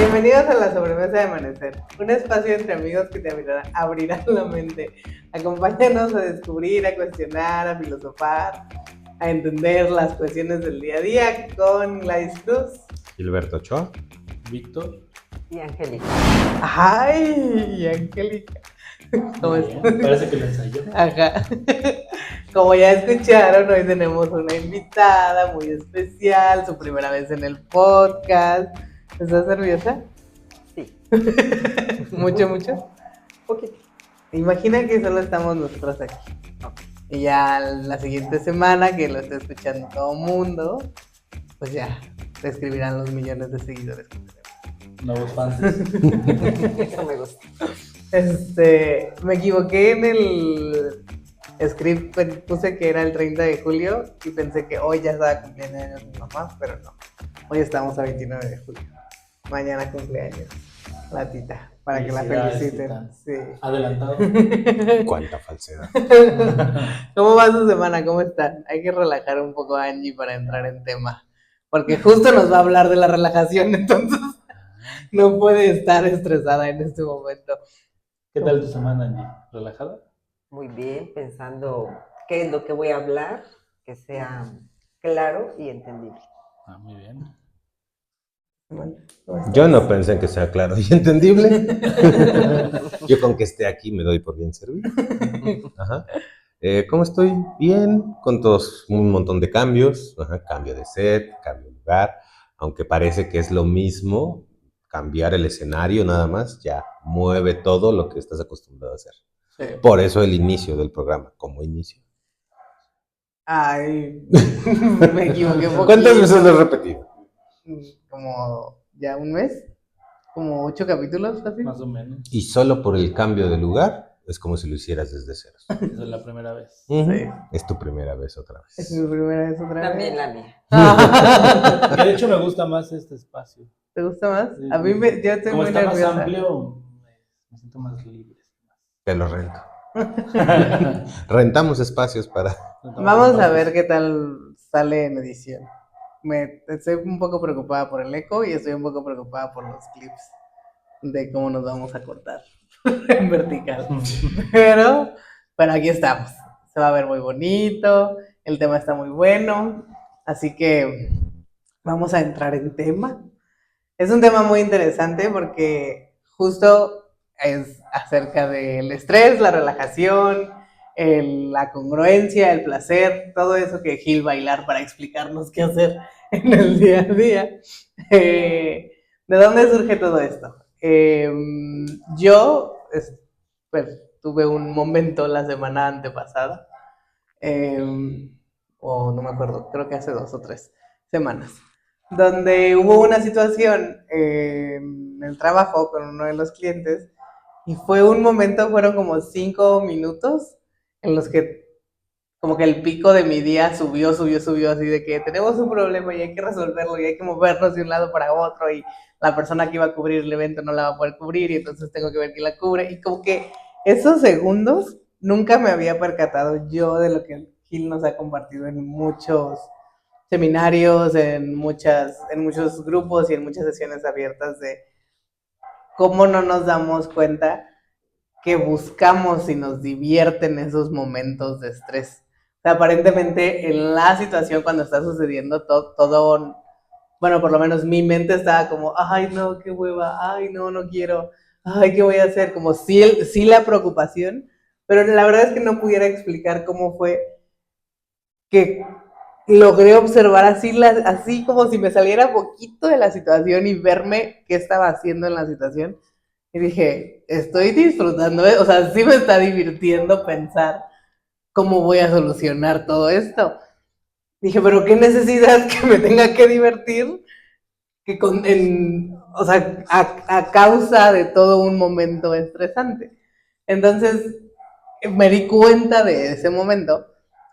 Bienvenidos a la sobremesa de amanecer, un espacio entre amigos que te abrirán la mente. Acompáñanos a descubrir, a cuestionar, a filosofar, a entender las cuestiones del día a día con Gladys Cruz, Gilberto Ochoa, Víctor y Angélica. ¡Ay! Angélica. ¿Cómo bien, parece que lo ensayó. Ajá. Como ya escucharon, hoy tenemos una invitada muy especial, su primera vez en el podcast. ¿Estás nerviosa? Sí. ¿Mucho, mucho? Poquito. Imagina que solo estamos nosotros aquí. Y ya la siguiente semana, que lo esté escuchando todo el mundo, pues ya te escribirán los millones de seguidores que tenemos. Nuevos fans. Eso me gusta. Me equivoqué en el script, puse que era el 30 de julio y pensé que hoy ya estaba cumpliendo años mi mamá, pero no. Hoy estamos a 29 de julio. Mañana cumpleaños la tita, para que la feliciten. Sí. Adelantado. cuánta falsedad. ¿Cómo va su semana? ¿Cómo están? Hay que relajar un poco a Angie para entrar en tema, porque justo nos va a hablar de la relajación, entonces no puede estar estresada en este momento. ¿Qué tal tu semana, Angie? ¿Relajada? Muy bien, pensando qué es lo que voy a hablar, que sea claro y entendible. Ah, muy bien. Yo no pensé en que sea claro y entendible. Yo con que esté aquí me doy por bien servido. Ajá. ¿Cómo estoy? Bien, con todos un montón de cambios. Ajá. Cambio de set, cambio de lugar. Aunque parece que es lo mismo, cambiar el escenario nada más ya mueve todo lo que estás acostumbrado a hacer. Sí. Por eso el inicio del programa, como inicio. Ay, me equivoqué un poquito. ¿Cuántas veces lo he repetido? Como ya un mes, como 8 capítulos, fácil. Más o menos. Y solo por el cambio de lugar es como si lo hicieras desde ceros. Esa es la primera vez. Sí. Es tu primera vez otra Es vez. mi primera vez otra vez. También la mía. Que de hecho me gusta más este espacio. ¿Te gusta más? Sí, A mí yo estoy como muy está nerviosa. más amplio, me siento más libre. Te lo rento. Rentamos espacios para... Vamos a ver qué tal sale en edición. Estoy un poco preocupada por el eco y estoy un poco preocupada por los clips de cómo nos vamos a cortar en vertical. Pero aquí estamos. Se va a ver muy bonito, el tema está muy bueno, así que vamos a entrar en tema. Es un tema muy interesante porque justo es acerca del estrés, la relajación, la congruencia, el placer, todo eso que Gil va a hilar para explicarnos qué hacer en el día a día. ¿De dónde surge todo esto? Yo tuve un momento la semana antepasada, o no me acuerdo, creo que hace 2 o 3 semanas, donde hubo una situación en el trabajo con uno de los clientes y fue un momento, fueron como 5 minutos en los que como que el pico de mi día subió, así de que tenemos un problema y hay que resolverlo y hay que movernos de un lado para otro y la persona que iba a cubrir el evento no la va a poder cubrir y entonces tengo que ver quién la cubre y como que esos segundos nunca me había percatado yo de lo que Gil nos ha compartido en muchos seminarios, en muchos grupos y en muchas sesiones abiertas de cómo no nos damos cuenta que buscamos y nos divierten esos momentos de estrés. O sea, aparentemente en la situación cuando está sucediendo todo, bueno, por lo menos mi mente estaba como, ay no, qué hueva, ay no, no quiero, ay, ¿qué voy a hacer? Como sí la preocupación, pero la verdad es que no pudiera explicar cómo fue que logré observar así como si me saliera poquito de la situación y verme qué estaba haciendo en la situación. Y dije, estoy disfrutando, o sea, sí me está divirtiendo pensar cómo voy a solucionar todo esto. Dije, pero qué necesidad que me tenga que divertir que o sea, a causa de todo un momento estresante. Entonces, me di cuenta de ese momento,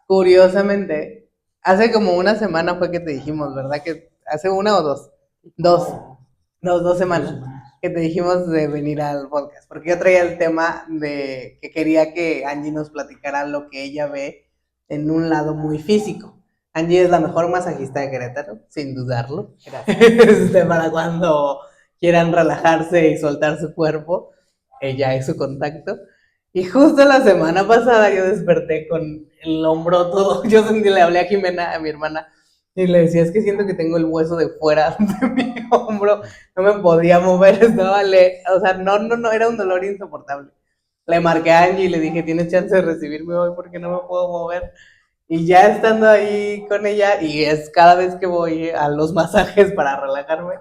curiosamente, hace como una semana fue que te dijimos, ¿verdad? Que hace una o dos. Dos semanas que te dijimos de venir al podcast, porque yo traía el tema de que quería que Angie nos platicara lo que ella ve en un lado muy físico. Angie es la mejor masajista de Querétaro, sin dudarlo. Gracias. Para cuando quieran relajarse y soltar su cuerpo, ella es su contacto. Y justo la semana pasada yo desperté con el hombro todo, le hablé a Jimena, a mi hermana, y le decía, es que siento que tengo el hueso de fuera de mi hombro, no me podía mover, o sea, no, era un dolor insoportable. Le marqué a Angie y le dije, ¿tienes chance de recibirme hoy porque no me puedo mover? Y ya estando ahí con ella, y es cada vez que voy a los masajes para relajarme,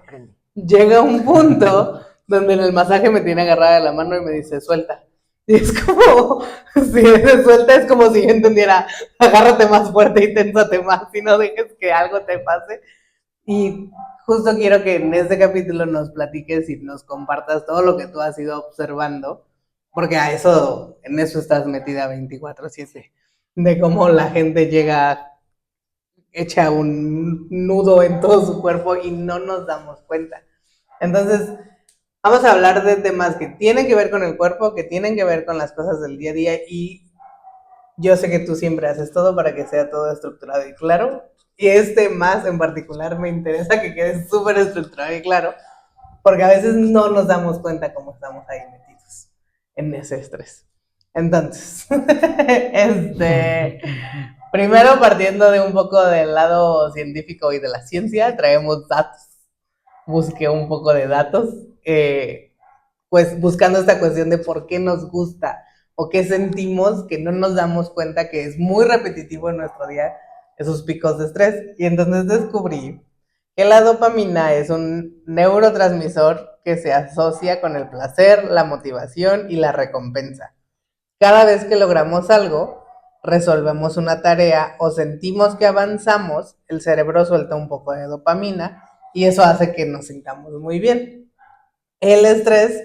llega un punto donde en el masaje me tiene agarrada de la mano y me dice, suelta. Y es como, si me suelta es como si yo entendiera, agárrate más fuerte y ténsate más y no dejes que algo te pase. Y justo quiero que en este capítulo nos platiques y nos compartas todo lo que tú has ido observando, porque en eso estás metida 24/7, de cómo la gente llega hecha un nudo en todo su cuerpo y no nos damos cuenta. Entonces, vamos a hablar de temas que tienen que ver con el cuerpo, que tienen que ver con las cosas del día a día, y yo sé que tú siempre haces todo para que sea todo estructurado y claro, y más en particular me interesa que quede súper estructurado y claro, porque a veces no nos damos cuenta cómo estamos ahí metidos en ese estrés. Entonces, primero partiendo de un poco del lado científico y de la ciencia, traemos datos. Busqué un poco de datos, pues buscando esta cuestión de por qué nos gusta o qué sentimos que no nos damos cuenta que es muy repetitivo en nuestro día, esos picos de estrés. Y entonces descubrí que la dopamina es un neurotransmisor que se asocia con el placer, la motivación y la recompensa. Cada vez que logramos algo, resolvemos una tarea o sentimos que avanzamos, el cerebro suelta un poco de dopamina y eso hace que nos sintamos muy bien. El estrés,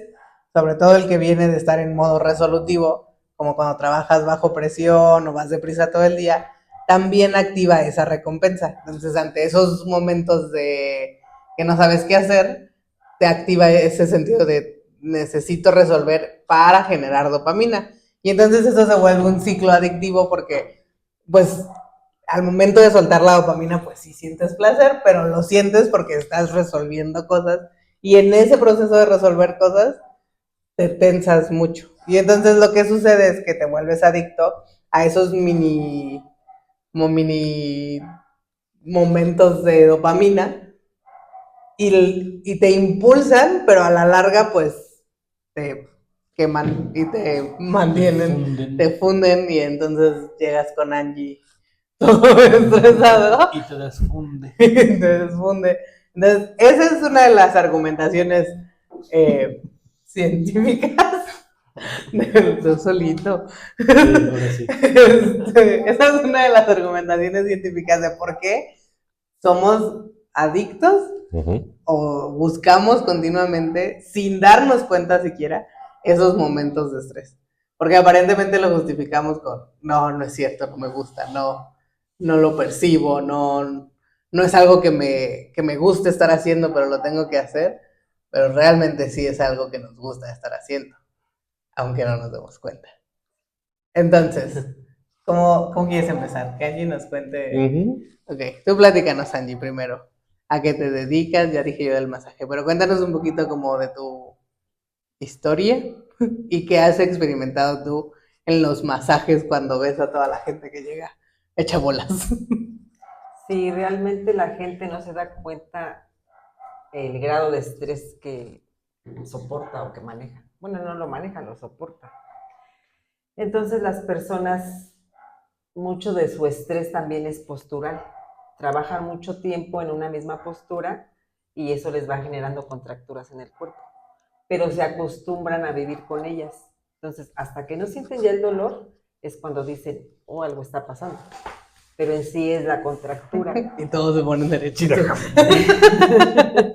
sobre todo el que viene de estar en modo resolutivo, como cuando trabajas bajo presión o vas deprisa todo el día, también activa esa recompensa. Entonces, ante esos momentos de que no sabes qué hacer, te activa ese sentido de necesito resolver para generar dopamina. Y entonces eso se vuelve un ciclo adictivo porque, pues, al momento de soltar la dopamina, pues sí sientes placer, pero lo sientes porque estás resolviendo cosas y en ese proceso de resolver cosas te tensas mucho. Y entonces lo que sucede es que te vuelves adicto a esos mini momentos de dopamina y te impulsan, pero a la larga pues te queman y te mantienen, te funden y entonces llegas con Angie todo estresado Y te desfunde. te desfunde. Entonces, esa es una de las argumentaciones científicas del solito. Sí, ahora sí. Esa es una de las argumentaciones científicas de por qué somos adictos o buscamos continuamente, sin darnos cuenta siquiera, esos momentos de estrés. Porque aparentemente lo justificamos con, no es cierto, no me gusta, no lo percibo, no es algo que me guste estar haciendo, pero lo tengo que hacer. Pero realmente sí es algo que nos gusta estar haciendo, aunque no nos demos cuenta. Entonces, ¿cómo quieres empezar? Que Angie nos cuente. Ok, tú platícanos, Angie, primero. ¿A qué te dedicas? Ya dije yo del masaje, pero cuéntanos un poquito como de tu historia y qué has experimentado tú en los masajes cuando ves a toda la gente que llega hecha bolas. Sí, realmente la gente no se da cuenta el grado de estrés que soporta o que maneja. Bueno, no lo maneja, lo soporta. Entonces las personas, mucho de su estrés también es postural. Trabajan mucho tiempo en una misma postura y eso les va generando contracturas en el cuerpo. Pero se acostumbran a vivir con ellas. Entonces, hasta que no sienten ya el dolor, es cuando dicen, oh, algo está pasando. Pero en sí es la contractura. Y todos se ponen derechitos.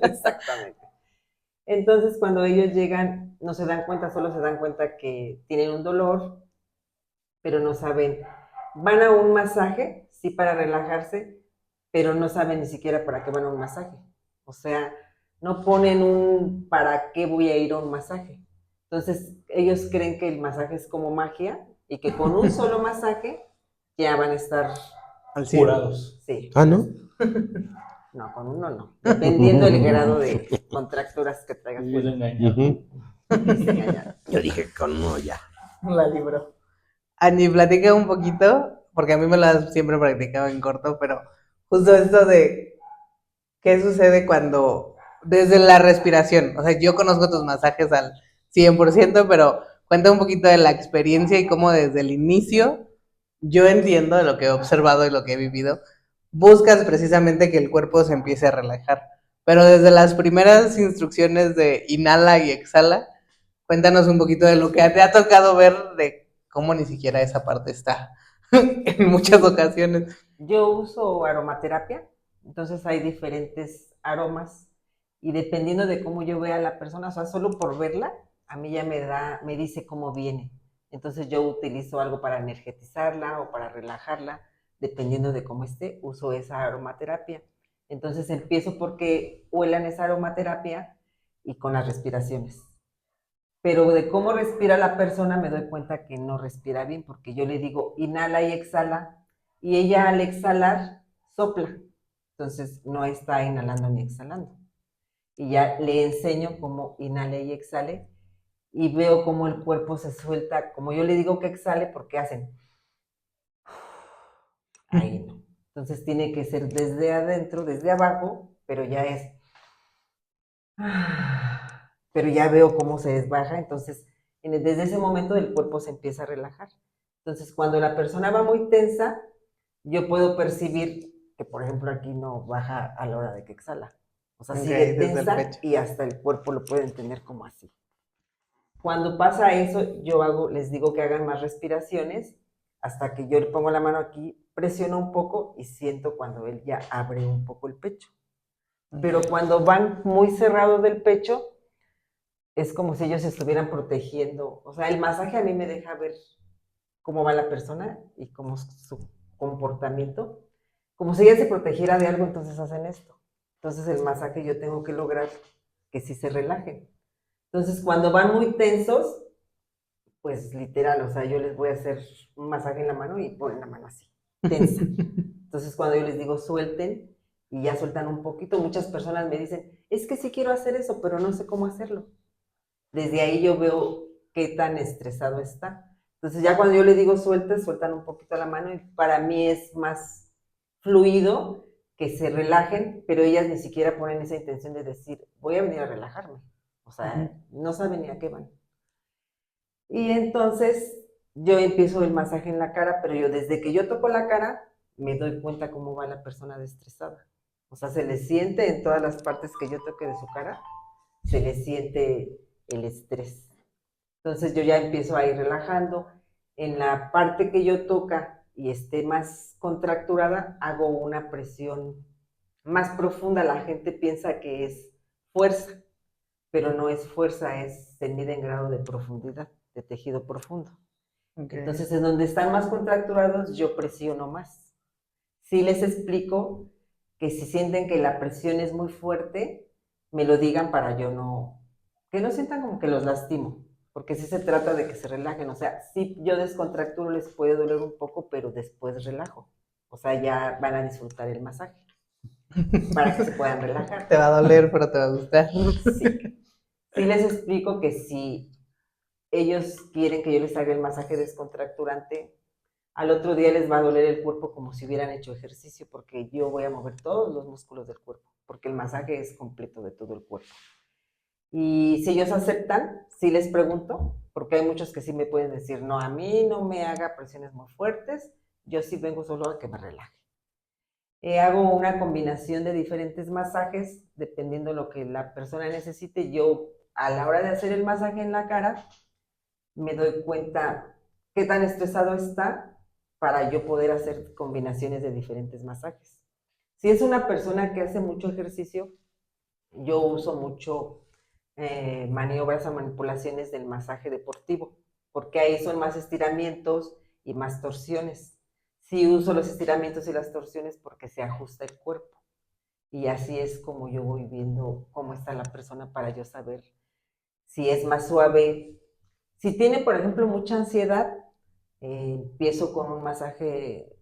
Exactamente. Entonces, cuando ellos llegan, no se dan cuenta, solo se dan cuenta que tienen un dolor, pero no saben. Van a un masaje, sí, para relajarse, pero no saben ni siquiera para qué van a un masaje. O sea, no ponen un para qué voy a ir a un masaje. Entonces, ellos creen que el masaje es como magia y que con un solo masaje ya van a estar curados. Sí. Ah, ¿no? No, con uno no. Dependiendo del grado de contracturas que traigas. Y yo lo engañé. Ujú. Se engañaron. Yo dije con uno ya. La libró. Angie, platica un poquito, porque a mí me lo has siempre practicado en corto, pero justo esto de qué sucede cuando, desde la respiración, o sea, yo conozco tus masajes al 100%, pero cuenta un poquito de la experiencia y cómo desde el inicio, yo entiendo de lo que he observado y lo que he vivido, buscas precisamente que el cuerpo se empiece a relajar, pero desde las primeras instrucciones de inhala y exhala, cuéntanos un poquito de lo que te ha tocado ver de cómo ni siquiera esa parte está en muchas ocasiones. Yo uso aromaterapia, entonces hay diferentes aromas y dependiendo de cómo yo vea a la persona, o sea, solo por verla, a mí ya me dice cómo viene. Entonces yo utilizo algo para energetizarla o para relajarla, dependiendo de cómo esté, uso esa aromaterapia. Entonces empiezo porque huelan esa aromaterapia y con las respiraciones. Pero de cómo respira la persona me doy cuenta que no respira bien, porque yo le digo inhala y exhala, y ella al exhalar sopla, entonces no está inhalando ni exhalando. Y ya le enseño cómo inhale y exhale, y veo cómo el cuerpo se suelta, como yo le digo que exhale, porque hacen, ahí no. Entonces tiene que ser desde adentro, desde abajo, pero ya es, pero ya veo cómo se desbaja, entonces desde ese momento el cuerpo se empieza a relajar. Entonces cuando la persona va muy tensa, yo puedo percibir que, por ejemplo, aquí no baja a la hora de que exhala. O sea, sigue tensa y hasta el cuerpo lo pueden tener como así. Cuando pasa eso, les digo que hagan más respiraciones hasta que yo le pongo la mano aquí, presiono un poco y siento cuando él ya abre un poco el pecho. Pero cuando van muy cerrados del pecho, es como si ellos estuvieran protegiendo. O sea, el masaje a mí me deja ver cómo va la persona y cómo es su comportamiento. Como si ella se protegiera de algo, entonces hacen esto. Entonces el masaje yo tengo que lograr que sí se relajen. Entonces cuando van muy tensos, pues literal, o sea, yo les voy a hacer un masaje en la mano y ponen la mano así, tensa. Entonces cuando yo les digo suelten y ya sueltan un poquito, muchas personas me dicen, es que sí quiero hacer eso, pero no sé cómo hacerlo. Desde ahí yo veo qué tan estresado está. Entonces ya cuando yo le digo sueltan un poquito la mano y para mí es más fluido que se relajen, pero ellas ni siquiera ponen esa intención de decir, voy a venir a relajarme. O sea, no saben ni a qué van. Y entonces yo empiezo el masaje en la cara, pero yo desde que yo toco la cara, me doy cuenta cómo va la persona estresada. O sea, se le siente en todas las partes que yo toque de su cara, se le siente el estrés. Entonces yo ya empiezo a ir relajando. En la parte que yo toca y esté más contracturada, hago una presión más profunda. La gente piensa que es fuerza, pero no es fuerza, se mide en grado de profundidad, de tejido profundo. Okay. Entonces, en donde están más contracturados, yo presiono más. Sí les explico que si sienten que la presión es muy fuerte, me lo digan para yo que no sientan como que los lastimo, porque sí se trata de que se relajen. O sea, sí yo descontracturo, les puede doler un poco, pero después relajo. O sea, ya van a disfrutar el masaje para que se puedan relajar. Te va a doler, pero te va a gustar. Sí. Sí les explico que si ellos quieren que yo les haga el masaje descontracturante, al otro día les va a doler el cuerpo como si hubieran hecho ejercicio, porque yo voy a mover todos los músculos del cuerpo, porque el masaje es completo de todo el cuerpo. Y si ellos aceptan, sí les pregunto, porque hay muchos que sí me pueden decir, no, a mí no me haga presiones muy fuertes, yo sí vengo solo a que me relaje. Hago una combinación de diferentes masajes, dependiendo de lo que la persona necesite. Yo, a la hora de hacer el masaje en la cara, me doy cuenta qué tan estresado está para yo poder hacer combinaciones de diferentes masajes. Si es una persona que hace mucho ejercicio, yo uso mucho maniobras o manipulaciones del masaje deportivo, porque ahí son más estiramientos y más torsiones. Sí uso los estiramientos y las torsiones porque se ajusta el cuerpo. Y así es como yo voy viendo cómo está la persona para yo saber si es más suave. Si tiene, por ejemplo, mucha ansiedad, empiezo con un masaje,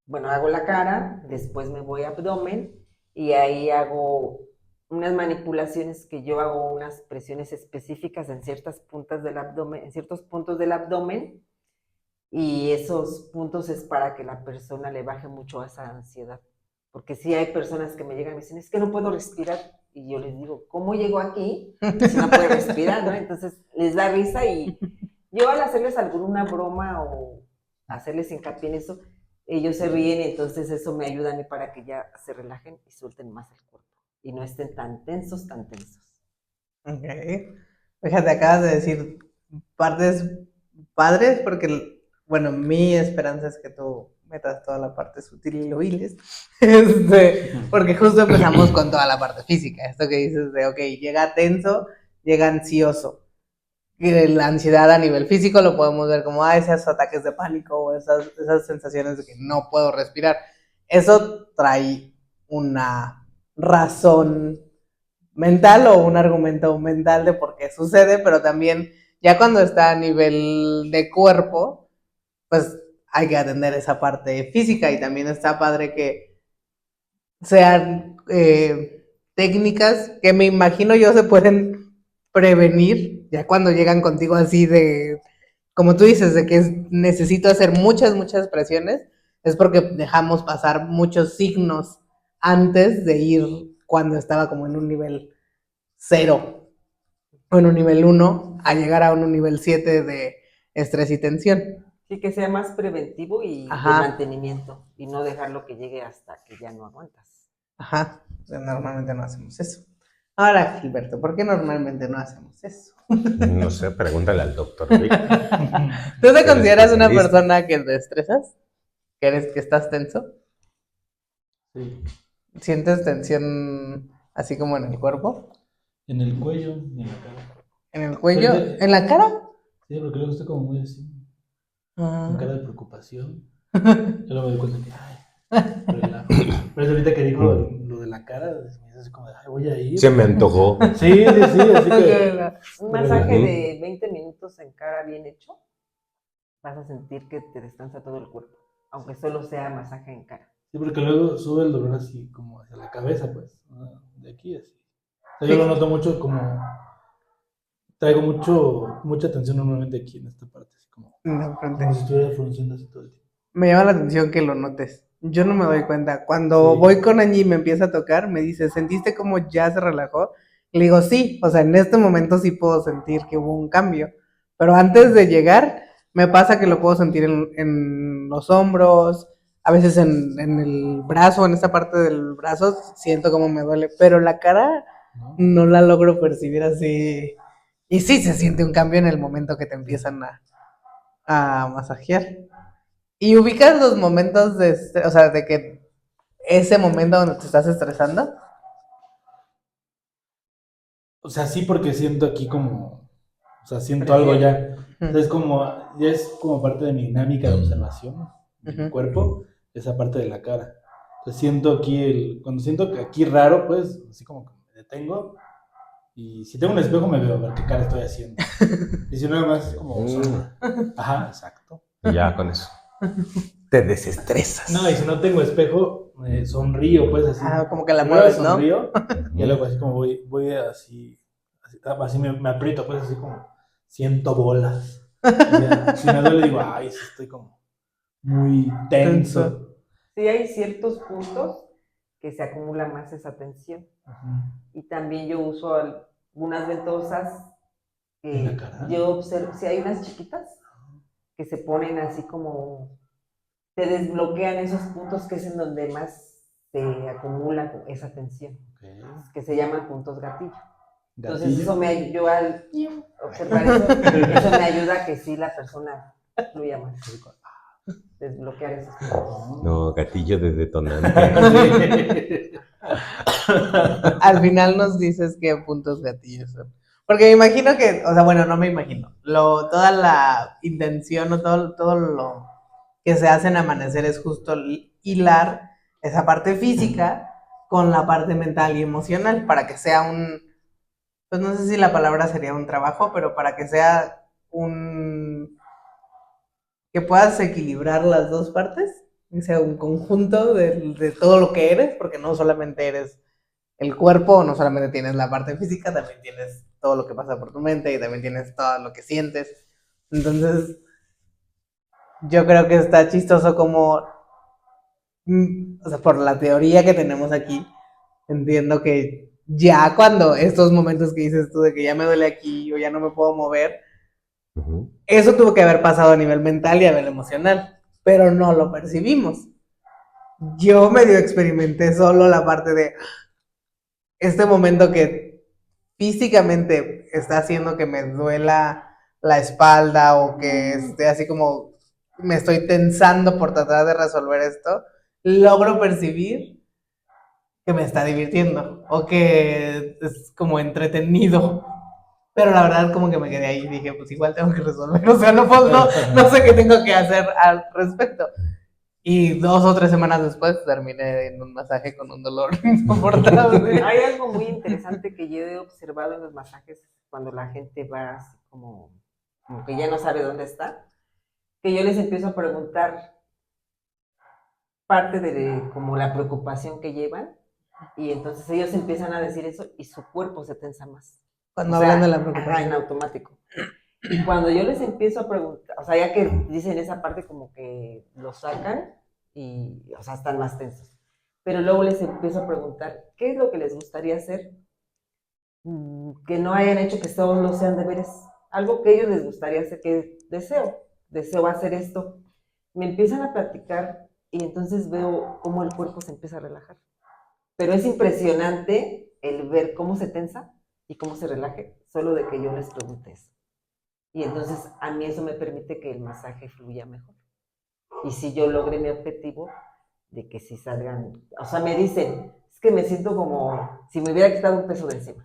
bueno, hago la cara, después me voy a abdomen y ahí hago unas manipulaciones que yo hago unas presiones específicas en ciertas puntas del abdomen, en ciertos puntos del abdomen, y esos puntos es para que la persona le baje mucho a esa ansiedad. Porque sí hay personas que me llegan y me dicen, es que no puedo respirar. Y yo les digo, ¿cómo llego aquí si no puedo respirar, no? Entonces les da risa y yo al hacerles alguna broma o hacerles hincapié en eso, ellos se ríen y entonces eso me ayuda a mí para que ya se relajen y suelten más el cuerpo y no estén tan tensos, tan tensos. Ok. Fíjate, acabas de decir partes padres porque, bueno, mi esperanza es que tú metas toda la parte sutil y lo hiles. Porque justo empezamos con toda la parte física. Esto que dices de, ok, llega tenso, llega ansioso. Y la ansiedad a nivel físico lo podemos ver como esos ataques de pánico o esas sensaciones de que no puedo respirar. Eso trae una razón mental o un argumento mental de por qué sucede, pero también ya cuando está a nivel de cuerpo, pues hay que atender esa parte física y también está padre que sean técnicas que me imagino yo se pueden prevenir ya cuando llegan contigo así de, como tú dices, de que necesito hacer muchas presiones, es porque dejamos pasar muchos signos antes de ir cuando estaba como en un nivel 0 o en un nivel 1 a llegar a un nivel 7 de estrés y tensión. Sí, que sea más preventivo y de Ajá. mantenimiento y no dejarlo que llegue hasta que ya no aguantas. Ajá, normalmente no hacemos eso. Ahora, Gilberto, ¿por qué normalmente no hacemos eso? No sé, pregúntale al doctor Rick. ¿Tú te Eres consideras una especialista. persona que te estresas? Que estás tenso? Sí. ¿Sientes tensión así como en el cuerpo? En el cuello y en la cara. ¿En el cuello? Pero ¿En la cara? Sí, porque luego estoy como muy así, con cara de preocupación. Yo luego me doy cuenta que, ay, relajo. Pero es ahorita que dijo lo de la cara, me hizo así como de, ay, voy a ir. Se me antojó. Sí, así que. Un masaje de 20 minutos en cara bien hecho, vas a sentir que te descansa todo el cuerpo, aunque solo sea masaje en cara. Sí, porque luego sube el dolor así como hacia la cabeza, pues, de aquí así. O sea, yo lo noto mucho como, traigo mucha tensión normalmente aquí en esta parte, así como si estuviera frunciendo así todo el tiempo. Me llama la atención que lo notes. Yo no me doy cuenta. Cuando voy con Angie y me empieza a tocar, me dice, ¿sentiste cómo ya se relajó? Y le digo, sí, o sea, en este momento sí puedo sentir que hubo un cambio. Pero antes de llegar, me pasa que lo puedo sentir en los hombros, a veces en el brazo, en esta parte del brazo, siento como me duele. Pero la cara no la logro percibir así. Y sí se siente un cambio en el momento que te empiezan a masajear. ¿Y ubicas los momentos de, o sea, de que ese momento donde te estás estresando? O sea, sí, porque siento aquí como, o sea, siento algo ya. O sea, ya es como parte de mi dinámica de observación de mi cuerpo, esa parte de la cara. Entonces siento aquí cuando siento que aquí raro, pues, así como que me detengo. Y si tengo un espejo me veo a ver qué cara estoy haciendo. Y si no, nada más es como sombra. Ajá, exacto. Y ya con eso. Te desestresas. No, y si no tengo espejo, sonrío, pues así. Como que la Primero mueves, ¿no? sonrío, y luego así como voy así me aprieto, pues así como siento bolas. Y ya, si me duele digo, ay, sí estoy como muy tenso. Sí, hay ciertos puntos que se acumula más esa tensión. Y también yo uso algunas ventosas ¿En la cara? yo observo, si hay unas chiquitas que se ponen así como, te desbloquean esos puntos que es en donde más se acumula esa tensión, que se llaman puntos gatillo. Entonces eso yo al observar eso me ayuda a que sí la persona fluya más, desbloquear esos puntos. No, gatillo de detonante. Al final nos dices qué puntos gatillos son. Porque me imagino que, o sea, bueno, no me imagino. Toda la intención o todo lo que se hace en Amanecer es justo hilar esa parte física con la parte mental y emocional para que sea pues no sé si la palabra sería un trabajo, pero para que sea que puedas equilibrar las dos partes. que sea un conjunto de todo lo que eres, porque no solamente eres el cuerpo, no solamente tienes la parte física, también tienes todo lo que pasa por tu mente y también tienes todo lo que sientes. Entonces, yo creo que está chistoso como, o sea, por la teoría que tenemos aquí, entiendo que ya cuando estos momentos que dices tú de que ya me duele aquí o ya no me puedo mover, eso tuvo que haber pasado a nivel mental y a nivel emocional, pero no lo percibimos. Yo medio experimenté solo la parte de este momento que físicamente está haciendo que me duela la espalda o que esté así como me estoy tensando por tratar de resolver esto, logro percibir que me está divirtiendo o que es como entretenido. Pero la verdad como que me quedé ahí y dije, pues igual tengo que resolver, o sea, no sé qué tengo que hacer al respecto. Y 2 o 3 semanas después terminé en un masaje con un dolor insoportable. Hay algo muy interesante que yo he observado en los masajes cuando la gente va así como que ya no sabe dónde está, que yo les empiezo a preguntar parte de como la preocupación que llevan y entonces ellos empiezan a decir eso y su cuerpo se tensa más. Cuando hablan de la preocupación. En automático. Y cuando yo les empiezo a preguntar, o sea, ya que dicen esa parte como que lo sacan y, o sea, están más tensos. Pero luego les empiezo a preguntar, ¿qué es lo que les gustaría hacer? Que no hayan hecho que todos lo sean deberes. Algo que a ellos les gustaría hacer, que deseo hacer esto. Me empiezan a platicar y entonces veo cómo el cuerpo se empieza a relajar. Pero es impresionante el ver cómo se tensa y cómo se relaje, solo de que yo les pregunte eso. Y entonces a mí eso me permite que el masaje fluya mejor. Y si yo logré mi objetivo de que si salgan, o sea, me dicen, es que me siento como si me hubiera quitado un peso de encima.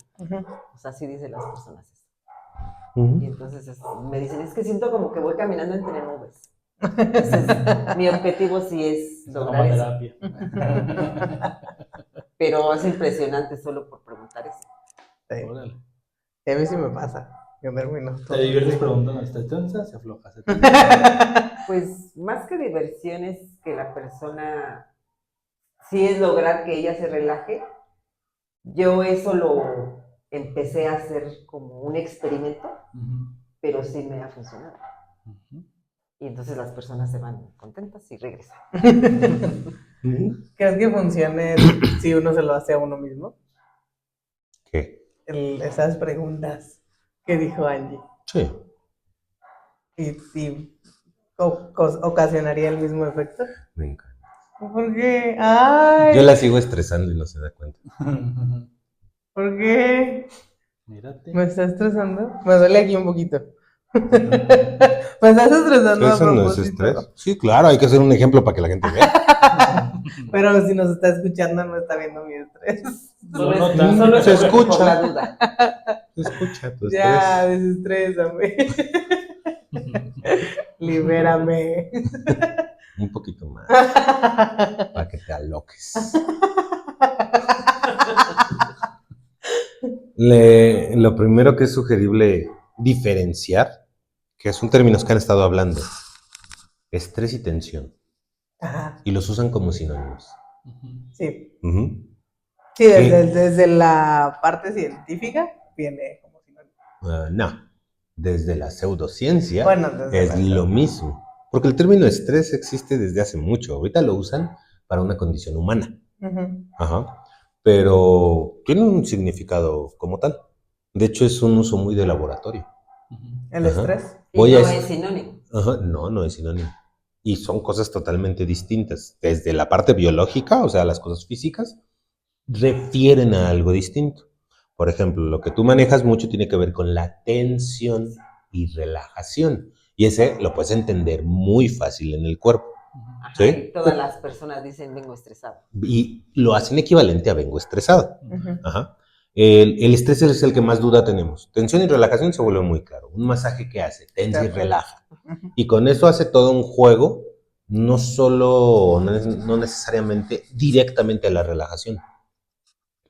O sea, así dicen las personas eso. Y entonces me dicen, es que siento como que voy caminando entre nubes. Entonces, mi objetivo sí es lograr eso. Pero es impresionante solo por preguntar eso. Sí. Órale. Y a mí sí me pasa. Yo termino todo. ¿Te diviertes preguntando? ¿Estás tensa? ¿Se afloja? Pues más que diversión es que la persona, sí es lograr que ella se relaje. Yo eso lo empecé a hacer como un experimento, pero sí me ha funcionado. Y entonces las personas se van contentas y regresan. ¿Crees que funcione si uno se lo hace a uno mismo? ¿Qué? Esas preguntas que dijo Angie. Sí. ¿Y ocasionaría el mismo efecto? Me encanta. ¿Por qué? ¡Ay! Yo la sigo estresando y no se da cuenta. ¿Por qué? Mírate. ¿Me está estresando? Me duele aquí un poquito. ¿Me estás estresando a ¿Eso no es propósito? estrés? Sí, claro, hay que hacer un ejemplo para que la gente vea. Pero si nos está escuchando, no está viendo mi estrés. Solo se escucha. Por la duda. Se escucha tu Ya, estrés. desestrésame. Libérame. Un poquito más. Para que te aloques. Lo primero que es sugerible diferenciar, que son términos que han estado hablando, estrés y tensión. Ajá. Y los usan como sinónimos. Sí. Sí, desde la parte científica viene como sinónimo. No, desde la pseudociencia desde es lo mismo. Porque el término estrés existe desde hace mucho. Ahorita lo usan para una condición humana. Ajá. Pero tiene un significado como tal. De hecho, es un uso muy de laboratorio. ¿El estrés? ¿Y no es sinónimo? Ajá, no es sinónimo. Y son cosas totalmente distintas. Desde la parte biológica, o sea, las cosas físicas, refieren a algo distinto. Por ejemplo, lo que tú manejas mucho tiene que ver con la tensión y relajación. Y ese lo puedes entender muy fácil en el cuerpo. Ajá, ¿Sí? y todas las personas dicen vengo estresado. Y lo hacen equivalente a vengo estresado. Ajá. El estrés es el que más duda tenemos. Tensión y relajación se vuelve muy claro. Un masaje que hace, tensa y relaja. Y con eso hace todo un juego, no necesariamente directamente a la relajación.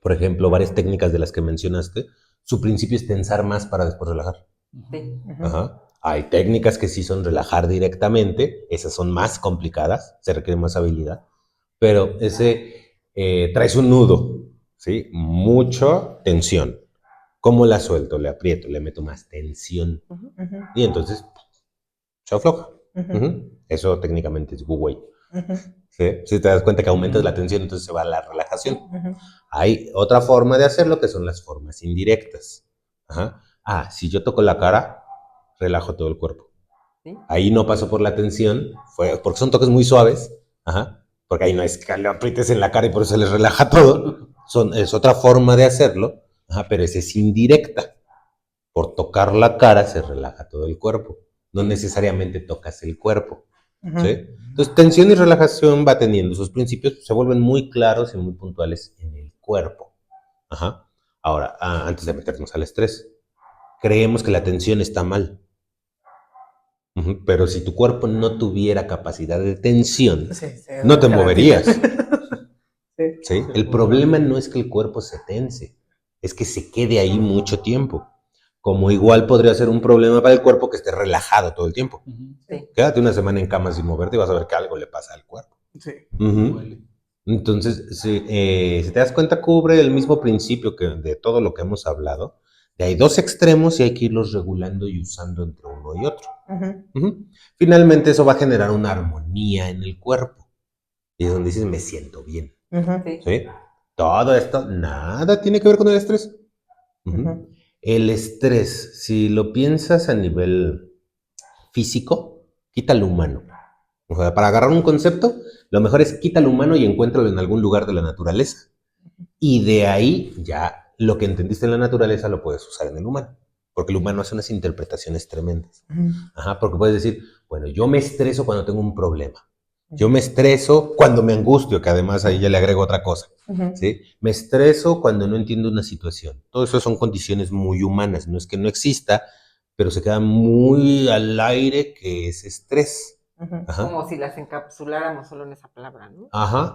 Por ejemplo, varias técnicas de las que mencionaste, su principio es tensar más para después relajar. Sí. Ajá. Hay técnicas que sí son relajar directamente, esas son más complicadas, se requiere más habilidad, pero traes un nudo, ¿sí? Mucha tensión. ¿Cómo la suelto? Le aprieto, le meto más tensión Ujú, y entonces se afloja. ujú, Eso técnicamente es Wu Wei. ujú, ¿Sí? Si te das cuenta que aumentas la tensión, entonces se va a la relajación. ujú. Hay otra forma de hacerlo que son las formas indirectas. Ajá. Si yo toco la cara, relajo todo el cuerpo. ¿Sí? Ahí no paso por la tensión, porque son toques muy suaves. Ajá. Porque ahí no es que lo aprietes en la cara y por eso se les relaja todo. Es otra forma de hacerlo, pero esa es indirecta. Por tocar la cara se relaja todo el cuerpo. No necesariamente tocas el cuerpo. Ujú. ¿Sí? Entonces, tensión y relajación va teniendo sus principios, se vuelven muy claros y muy puntuales en el cuerpo. Ajá. Ahora, antes de meternos al estrés, creemos que la tensión está mal. Pero si tu cuerpo no tuviera capacidad de tensión, Sí, se no te relaja la moverías. tila. Sí. ¿Sí? Se El puso problema rápido. no es que el cuerpo se tense, es que se quede ahí mucho tiempo. Como igual podría ser un problema para el cuerpo que esté relajado todo el tiempo. Ujú. Sí. Quédate una semana en cama sin moverte y vas a ver que algo le pasa al cuerpo. Sí. Duele. Entonces, si te das cuenta, cubre el mismo principio que de todo lo que hemos hablado. De hay dos extremos y hay que irlos regulando y usando entre uno y otro. Ujú. Finalmente, eso va a generar una armonía en el cuerpo. Y es donde dices, me siento bien. Ujú. Sí. ¿Sí? Todo esto, nada tiene que ver con el estrés. Ujú. El estrés, si lo piensas a nivel físico, quita lo humano. O sea, para agarrar un concepto, lo mejor es quita lo humano y encuéntralo en algún lugar de la naturaleza. Y de ahí ya lo que entendiste en la naturaleza lo puedes usar en el humano. Porque el humano hace unas interpretaciones tremendas. Ujú. Porque puedes decir, bueno, yo me estreso cuando tengo un problema. Yo me estreso cuando me angustio, que además ahí ya le agrego otra cosa. Ujú. ¿Sí? Me estreso cuando no entiendo una situación. Todo eso son condiciones muy humanas. No es que no exista, pero se queda muy al aire que es estrés. Ujú. Como si las encapsuláramos solo en esa palabra, ¿no?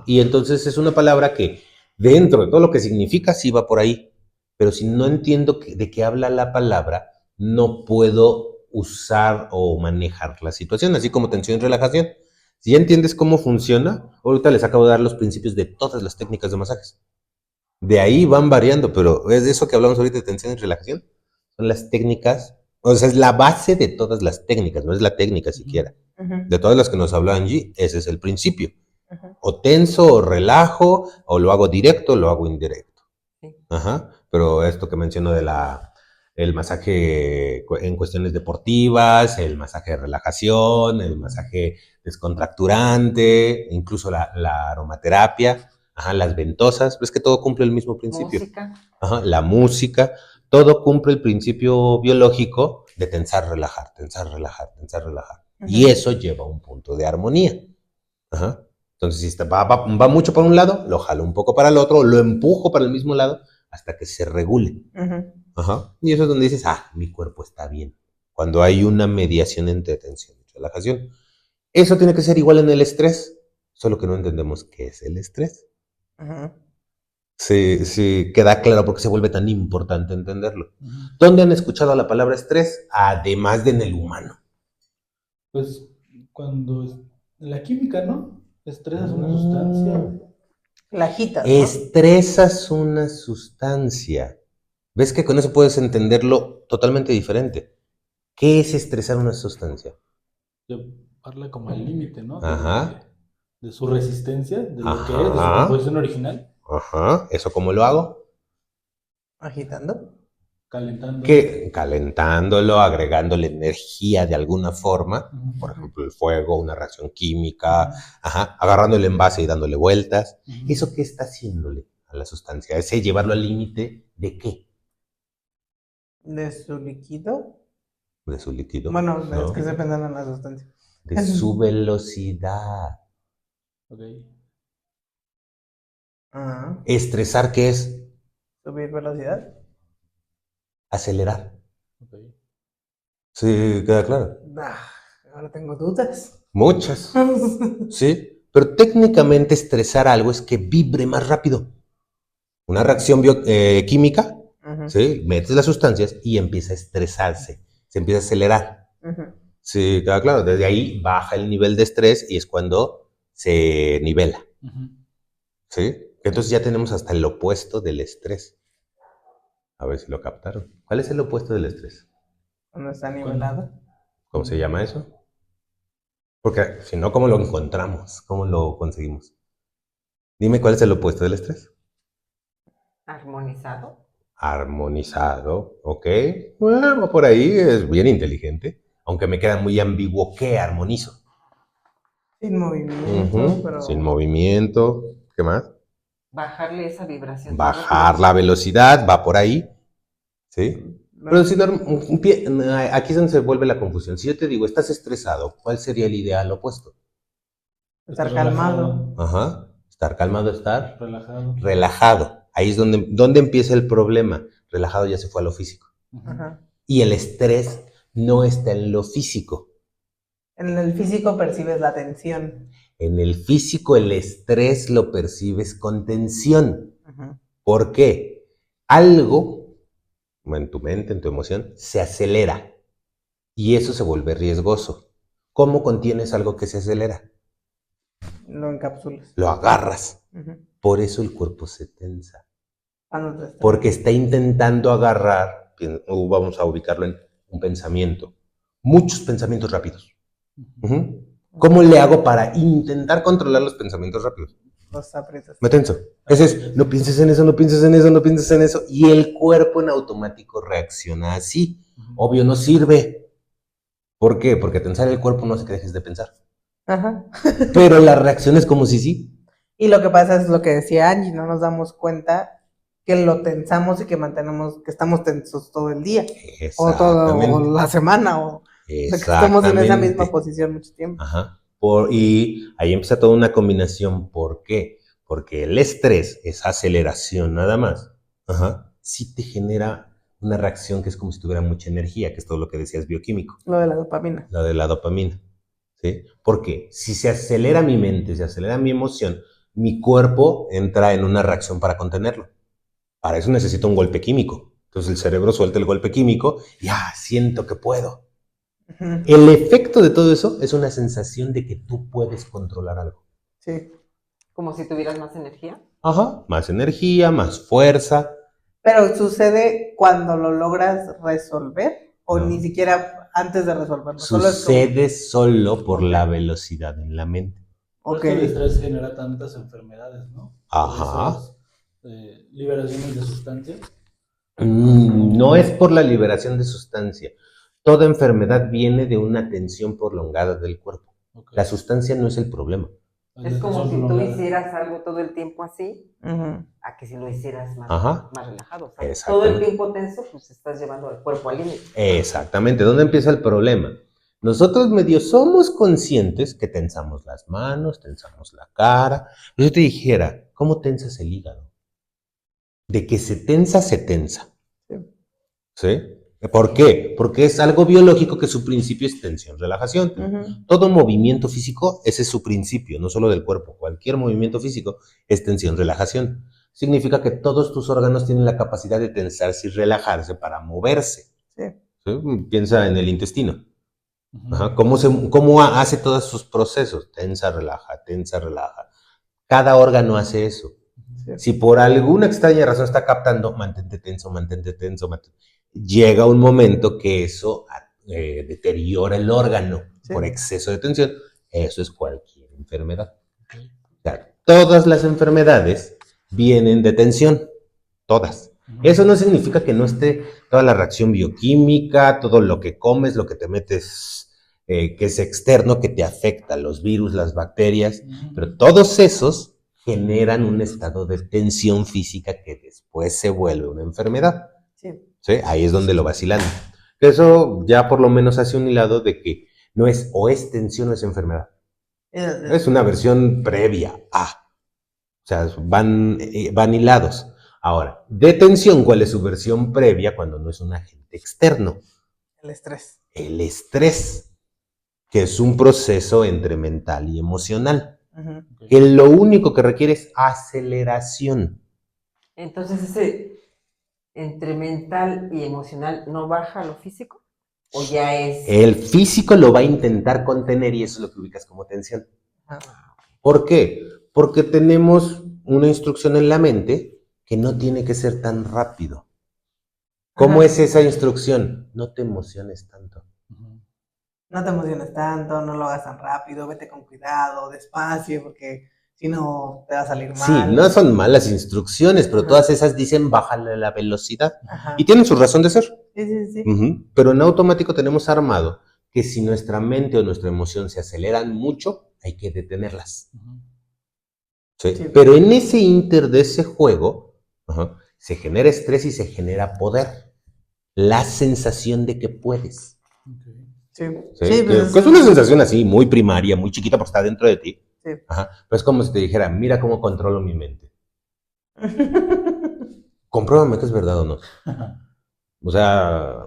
Y entonces es una palabra que dentro de todo lo que significa sí va por ahí. Pero si no entiendo de qué habla la palabra, no puedo usar o manejar la situación, así como tensión y relajación. Si ya entiendes cómo funciona, ahorita les acabo de dar los principios de todas las técnicas de masajes. De ahí van variando, pero es de eso que hablamos ahorita de tensión y relajación. Son las técnicas, o sea, es la base de todas las técnicas, no es la técnica siquiera. Ujú. De todas las que nos habló Angie, ese es el principio. Ujú. O tenso, o relajo, o lo hago directo, o lo hago indirecto. Sí. Pero esto que menciono el masaje en cuestiones deportivas, el masaje de relajación, el masaje descontracturante, incluso la aromaterapia, las ventosas, ves que todo cumple el mismo principio. Música. La música, todo cumple el principio biológico de tensar, relajar, tensar, relajar, tensar, relajar. Y Ujú. eso lleva a un punto de armonía. Entonces, si va mucho para un lado, lo jalo un poco para el otro, lo empujo para el mismo lado hasta que se regule. Ujú. Y eso es donde dices, mi cuerpo está bien. Cuando hay una mediación entre tensión y relajación. Eso tiene que ser igual en el estrés, solo que no entendemos qué es el estrés. Ujú. Sí, queda claro por qué se vuelve tan importante entenderlo. Ujú. ¿Dónde han escuchado la palabra estrés? Además de en el humano. Pues la química, ¿no? Estresas una sustancia. La agitas, ¿no? Estresas una sustancia. ¿Ves que con eso puedes entenderlo totalmente diferente? ¿Qué es estresar una sustancia? Llevarla como al límite, ¿no? Ajá. De su resistencia, de lo que es, de su Ajá. composición original, ¿Eso cómo lo hago? Agitando. calentando. Que calentándolo, agregándole energía de alguna forma, Ujú. por ejemplo, el fuego, una reacción química, agarrando el envase y dándole vueltas. Ujú. ¿Eso qué está haciéndole a la sustancia? ¿Ese llevarlo al límite de qué? De su líquido. De su líquido. Bueno, ¿no? es que se pensando en la sustancia. De su velocidad. Ok. Ajá. ¿Estresar qué es? Subir velocidad. Acelerar. Ok. Sí, queda claro. Ahora tengo dudas. Muchas. Sí, pero técnicamente estresar algo es que vibre más rápido. Una reacción química, Ujú. ¿sí? Metes las sustancias y empieza a estresarse, se empieza a acelerar. Ujú. Sí, claro, desde ahí baja el nivel de estrés y es cuando se nivela, Ujú. ¿sí? Entonces ya tenemos hasta el opuesto del estrés. A ver si lo captaron. ¿Cuál es el opuesto del estrés? Cuando está ¿Cuándo? nivelado. ¿Cómo se llama eso? Porque si no, ¿cómo lo encontramos? ¿Cómo lo conseguimos? Dime cuál es el opuesto del estrés. Armonizado. Armonizado, ¿ok? Bueno, va por ahí, es bien inteligente. Aunque me queda muy ambiguo qué armonizo. Sin movimiento, Ujú, sin pero... movimiento. ¿Qué más? Bajarle esa vibración tan Bajar rápido. la velocidad, va por ahí. ¿Sí? Pero si Bueno, aquí es donde se vuelve la confusión. Si yo te digo, estás estresado, ¿cuál sería el ideal opuesto? estar calmado. Ajá. Estar calmado, estar Relajado. relajado. Ahí es donde empieza el problema. Relajado ya se fue a lo físico. Ujú. Ajá. Y el estrés no está en lo físico. En el físico percibes la tensión. En el físico el estrés lo percibes con tensión. Ajá. ¿Por qué? Algo en tu mente, en tu emoción, se acelera y eso se vuelve riesgoso. ¿Cómo contienes algo que se acelera? Lo encapsulas. Lo agarras. Ujú. Por eso el cuerpo se tensa. Cuando te estresas. Porque está intentando agarrar, vamos a ubicarlo en un pensamiento, muchos pensamientos rápidos. Ujú. ¿Cómo le hago para intentar controlar los pensamientos rápidos? Los aprietas. Me tenso. Ese es, no pienses en eso, no pienses en eso, no pienses en eso. Y el cuerpo en automático reacciona así. Obvio, no sirve. ¿Por qué? Porque tensar el cuerpo no hace que dejes de pensar. Ajá. Pero la reacción es como si sí. Y lo que pasa es lo que decía Angie, no nos damos cuenta que lo tensamos y que mantenemos, que estamos tensos todo el día, o Exactamente. la semana, o que estemos en esa misma Exactamente. posición mucho tiempo. Ajá. Y ahí empieza toda una combinación. ¿Por qué? Porque el estrés, esa aceleración nada más, ajá, sí te genera una reacción que es como si tuviera mucha energía, que es todo lo que decías bioquímico, Lo de la dopamina. la de la dopamina. ¿Sí? Porque si se acelera mi mente, se acelera mi emoción, mi cuerpo entra en una reacción para contenerlo. Para eso necesito un golpe químico. Entonces el cerebro suelta el golpe químico y siento que puedo. Ujú. El efecto de todo eso es una sensación de que tú puedes controlar algo. Sí. Como si tuvieras más energía. Ajá, más energía, más fuerza. Pero sucede cuando lo logras resolver o No. ni siquiera antes de resolverlo. Solo es como, Sucede solo por Ok. la velocidad en la mente. Por ok. eso el estrés genera tantas enfermedades, ¿no? Ajá. Por esas liberaciones de sustancias. No es por la liberación de sustancia. Toda enfermedad viene de una tensión prolongada del cuerpo. Ok. La sustancia no es el problema. Es como si tú hicieras algo todo el tiempo así, Ujú. a que si lo hicieras más, Ajá. más relajado. O sea, todo el Exactamente. tiempo tenso, pues estás llevando al cuerpo al límite. Exactamente. ¿Dónde empieza el problema? Nosotros medio somos conscientes que tensamos las manos, tensamos la cara. Yo te dijera, ¿cómo tensas el hígado? De que se tensa, se tensa. Sí. ¿Sí? ¿Por qué? Porque es algo biológico que su principio es tensión, relajación. Ujú. Todo movimiento físico, ese es su principio, no solo del cuerpo. Cualquier movimiento físico es tensión, relajación. Significa que todos tus órganos tienen la capacidad de tensarse y relajarse para moverse. Sí. ¿Sí? Piensa en el intestino. Ujú. Ajá. ¿Cómo hace todos sus procesos? Tensa, relaja. Cada órgano hace eso. Sí. Si por alguna extraña razón está captando, mantente tenso, llega un momento que eso deteriora el órgano Sí. por exceso de tensión. Eso es cualquier enfermedad. Ok. O sea, todas las enfermedades vienen de tensión, todas. Ujú. Eso no significa que no esté toda la reacción bioquímica, todo lo que comes, lo que te metes, que es externo, que te afecta, los virus, las bacterias, Ujú. pero todos esos generan un estado de tensión física que después se vuelve una enfermedad. Sí. ¿Sí? Ahí es donde lo vacilan. Eso ya por lo menos hace un hilado de que no es o es tensión o es enfermedad. Es una versión previa a. O sea, van hilados. Ahora, de tensión, ¿cuál es su versión previa cuando no es un agente externo? El estrés. El estrés, que es un proceso entre mental y emocional, Ujú. Ok. que lo único que requiere es aceleración. Entonces, ese entre mental y emocional no baja a lo físico. ¿O ya es? El físico lo va a intentar contener y eso es lo que ubicas como tensión. ¿Por qué? Porque tenemos una instrucción en la mente que no tiene que ser tan rápido. ¿Cómo es esa instrucción? No te emociones tanto. No te emociones tanto, no lo hagas tan rápido, vete con cuidado, despacio, porque si no te va a salir mal. Sí, no son malas instrucciones, pero todas esas dicen bájale la velocidad. Ajá. Y tienen su razón de ser. Sí. Pero en automático tenemos armado que si nuestra mente o nuestra emoción se aceleran mucho, hay que detenerlas. ¿Sí? Sí. Pero en ese inter de ese juego, se genera estrés y se genera poder. La sensación de que puedes. Sí. ¿Sí? Pues Que es una sensación así, muy primaria, muy chiquita, porque está dentro de ti. Sí. Pero es como si te dijera, mira cómo controlo mi mente. Compruébame que es verdad o no. O sea,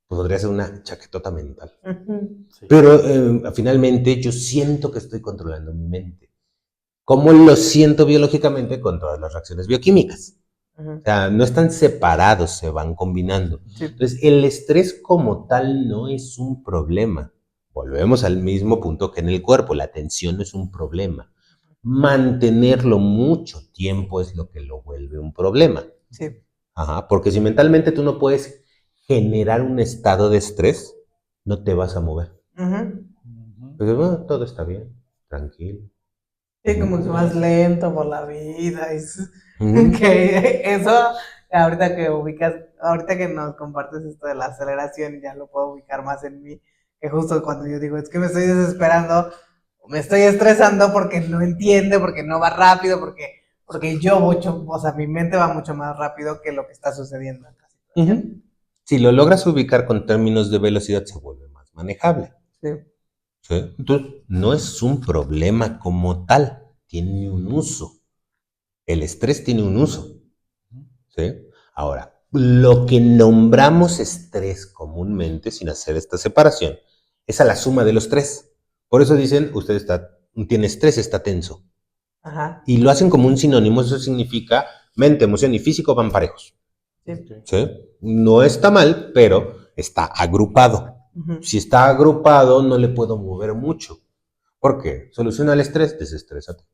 podría ser una chaquetota mental. Sí. Pero finalmente yo siento que estoy controlando mi mente. ¿Cómo lo siento biológicamente? Con todas las reacciones bioquímicas. O sea, no están separados, se van combinando. Sí. Entonces, el estrés como tal no es un problema. Volvemos al mismo punto que en el cuerpo, la tensión no es un problema. Mantenerlo mucho tiempo es lo que lo vuelve un problema. Sí. Porque si mentalmente tú no puedes generar un estado de estrés, no te vas a mover. Pues, bueno, todo está bien, tranquilo. Sí, como que vas lento por la vida. Que eso, ahorita que nos compartes esto de la aceleración, ya lo puedo ubicar más en mí. Que justo cuando yo digo, es que me estoy desesperando, me estoy estresando porque no entiende, porque no va rápido, porque yo mucho, o sea, mi mente va mucho más rápido que lo que está sucediendo en la situación. Si lo logras ubicar con términos de velocidad, se vuelve más manejable. Sí. ¿Sí? Entonces, no es un problema como tal, tiene un uso. El estrés tiene un uso. ¿Sí? Ahora, lo que nombramos estrés comúnmente, sin hacer esta separación, es a la suma de los tres. Por eso dicen, usted tiene estrés, está tenso. Y lo hacen como un sinónimo, eso significa mente, emoción y físico van parejos. Sí. ¿Sí? No está mal, pero está agrupado. Si está agrupado, no le puedo mover mucho. ¿Por qué? Soluciona el estrés, desestrésate.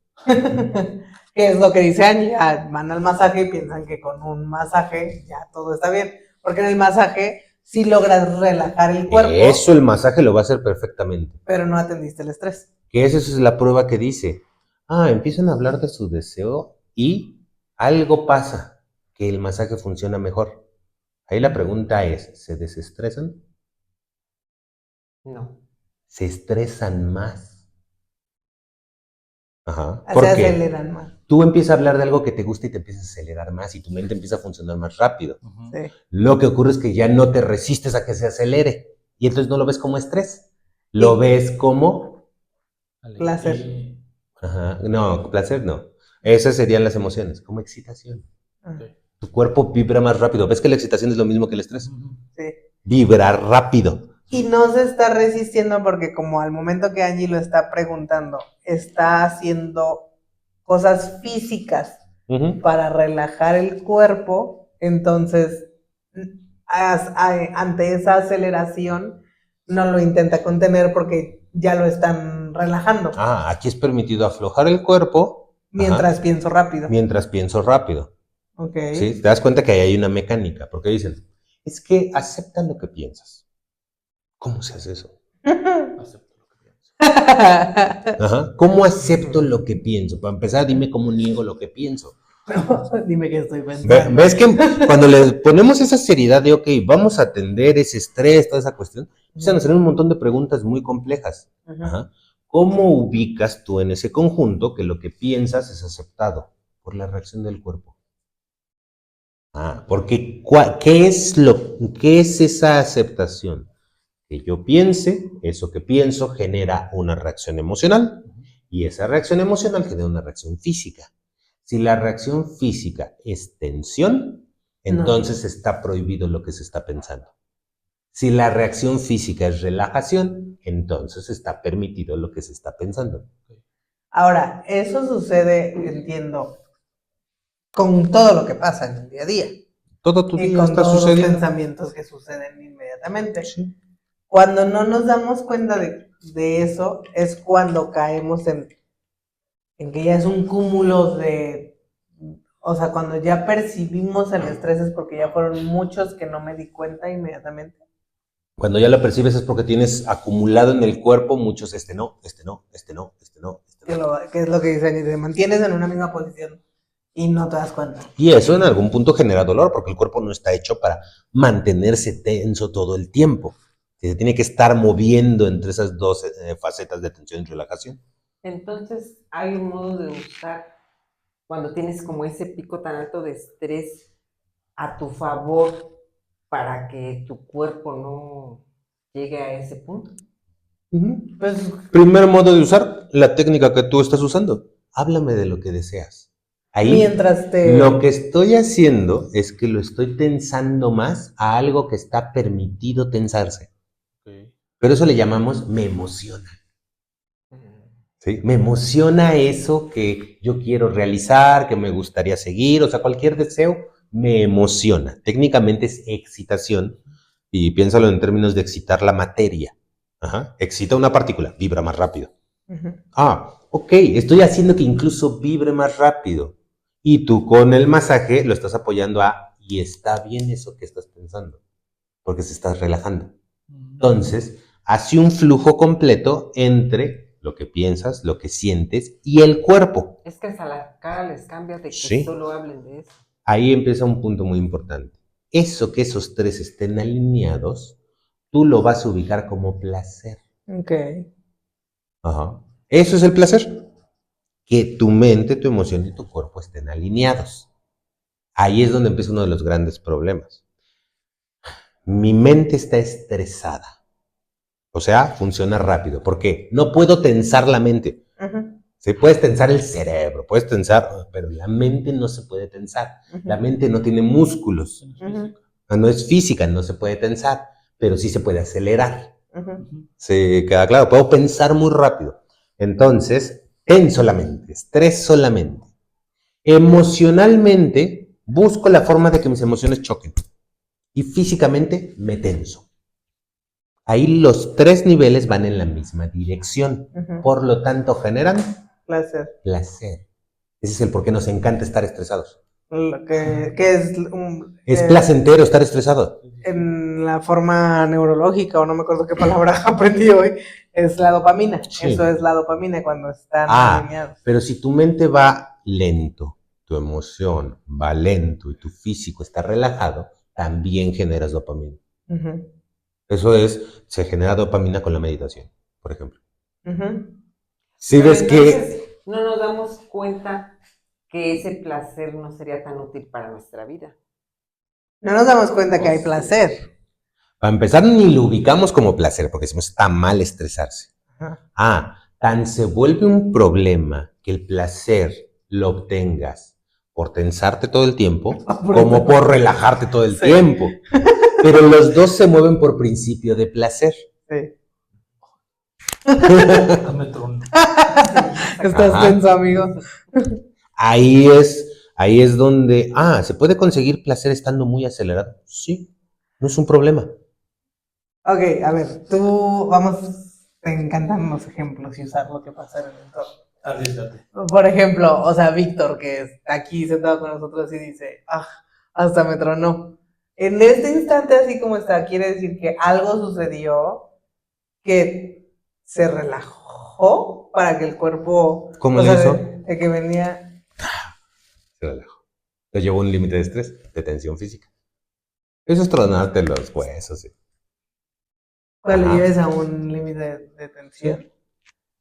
Que es lo que dice Angie, van al masaje y piensan que con un masaje ya todo está bien, porque en el masaje sí logras relajar el cuerpo. Eso el masaje lo va a hacer perfectamente. Pero no atendiste el estrés. Que esa es la prueba que dice, empiezan a hablar de su deseo y algo pasa, que el masaje funciona mejor. Ahí la pregunta es, ¿se desestresan? No. Se estresan más. Se aceleran más. Tú empiezas a hablar de algo que te gusta y te empiezas a acelerar más y tu mente empieza a funcionar más rápido. Sí. Lo que ocurre es que ya no te resistes a que se acelere y entonces no lo ves como estrés, lo ves como placer. No, placer no. Esas serían las emociones, como excitación. Tu cuerpo vibra más rápido. ¿Ves que la excitación es lo mismo que el estrés? Sí. Vibrar rápido. Y no se está resistiendo porque como al momento que Angie lo está preguntando, está haciendo cosas físicas para relajar el cuerpo, entonces ante esa aceleración no lo intenta contener porque ya lo están relajando. Aquí es permitido aflojar el cuerpo. Mientras pienso rápido. Mientras pienso rápido. Ok. ¿Sí? Te das cuenta que ahí hay una mecánica, porque dicen, es que acepta lo que piensas. ¿Cómo se hace eso? Acepto lo que pienso. ¿Cómo acepto lo que pienso? Para empezar, dime cómo niego lo que pienso. Dime qué estoy pensando. ¿Ves que cuando le ponemos esa seriedad de, ok, vamos a atender ese estrés, toda esa cuestión, empiezan a hacer un montón de preguntas muy complejas. ¿Cómo ubicas tú en ese conjunto que lo que piensas es aceptado por la reacción del cuerpo? Porque ¿qué es esa aceptación? Que yo piense, eso que pienso genera una reacción emocional y esa reacción emocional genera una reacción física. Si la reacción física es tensión, entonces está prohibido lo que se está pensando. Si la reacción física es relajación, entonces está permitido lo que se está pensando. Ahora, eso sucede, entiendo, con todo lo que pasa en el día a día. Todo tu y día con está todos sucediendo. los pensamientos que suceden inmediatamente. Sí. Cuando no nos damos cuenta de eso, es cuando caemos en que ya es un cúmulo de, o sea, cuando ya percibimos el estrés es porque ya fueron muchos que no me di cuenta inmediatamente. Cuando ya lo percibes es porque tienes acumulado en el cuerpo muchos este no, este no, este no, este no, este no. Que es lo que dicen, y te mantienes en una misma posición y no te das cuenta. Y eso en algún punto genera dolor porque el cuerpo no está hecho para mantenerse tenso todo el tiempo. Se tiene que estar moviendo entre esas dos facetas de tensión y relajación. Entonces, hay un modo de usar cuando tienes como ese pico tan alto de estrés a tu favor para que tu cuerpo no llegue a ese punto. Pues, Primer modo de usar, la técnica que tú estás usando. Háblame de lo que deseas. Ahí, mientras te... lo que estoy haciendo es que lo estoy tensando más a algo que está permitido tensarse. Ok. Pero eso le llamamos me emociona. ¿Sí? Me emociona eso que yo quiero realizar, que me gustaría seguir, o sea, cualquier deseo me emociona. Técnicamente es excitación y piénsalo en términos de excitar la materia. Ajá. Excita una partícula, vibra más rápido. Ah, ok, estoy haciendo que incluso vibre más rápido. Y tú con el masaje lo estás apoyando y está bien eso que estás pensando, porque se estás relajando. Entonces, hace un flujo completo entre lo que piensas, lo que sientes y el cuerpo. Es que hasta la cara les cambia de que Sí. solo hablen de eso. Ahí empieza un punto muy importante. Eso que esos tres estén alineados, tú lo vas a ubicar como placer. Ok. Ajá. Eso es el placer. Que tu mente, tu emoción y tu cuerpo estén alineados. Ahí es donde empieza uno de los grandes problemas. Mi mente está estresada. O sea, funciona rápido. ¿Por qué? No puedo tensar la mente. Se puede tensar el cerebro, puedes tensar, pero la mente no se puede tensar. La mente no tiene músculos. No es física, no se puede tensar, pero sí se puede acelerar. Se queda claro, puedo pensar muy rápido. Entonces, tenso la mente, estreso la mente. Emocionalmente, busco la forma de que mis emociones choquen. Y físicamente, me tenso. Ahí los tres niveles van en la misma dirección. Por lo tanto, generan Placer. placer. Ese es el por qué nos encanta estar estresados. Que es Es placentero estar estresado. en la forma neurológica, o no me acuerdo qué palabra aprendí hoy, es la dopamina. Sí. Eso es la dopamina cuando están alineados. Pero si tu mente va lento, tu emoción va lento y tu físico está relajado, también generas dopamina. Eso se genera dopamina con la meditación, por ejemplo. Si Pero ves entonces, no nos damos cuenta que ese placer no sería tan útil para nuestra vida. No nos damos cuenta que hay placer. para empezar, ni lo ubicamos como placer, porque decimos, está mal estresarse. Tan se vuelve un problema que el placer lo obtengas por tensarte todo el tiempo, como por relajarte todo el tiempo. Pero los dos se mueven por principio de placer. Sí. Estás tenso, amigo. Ahí es donde, ¿se puede conseguir placer estando muy acelerado? Sí, no es un problema. Ok, a ver, te encantan los ejemplos y usar lo que pasa en el entorno. Arriesgate. Por ejemplo, o sea, Víctor, que está aquí sentado con nosotros y dice, hasta me tronó. En este instante, así como está, quiere decir que algo sucedió que se relajó para que el cuerpo... ¿Cómo le hizo? De que venía... Se relajó. Lo llevó a un límite de estrés, de tensión física. Eso es tronarte los huesos. ¿Sí? Pues lo lleves a un límite de tensión.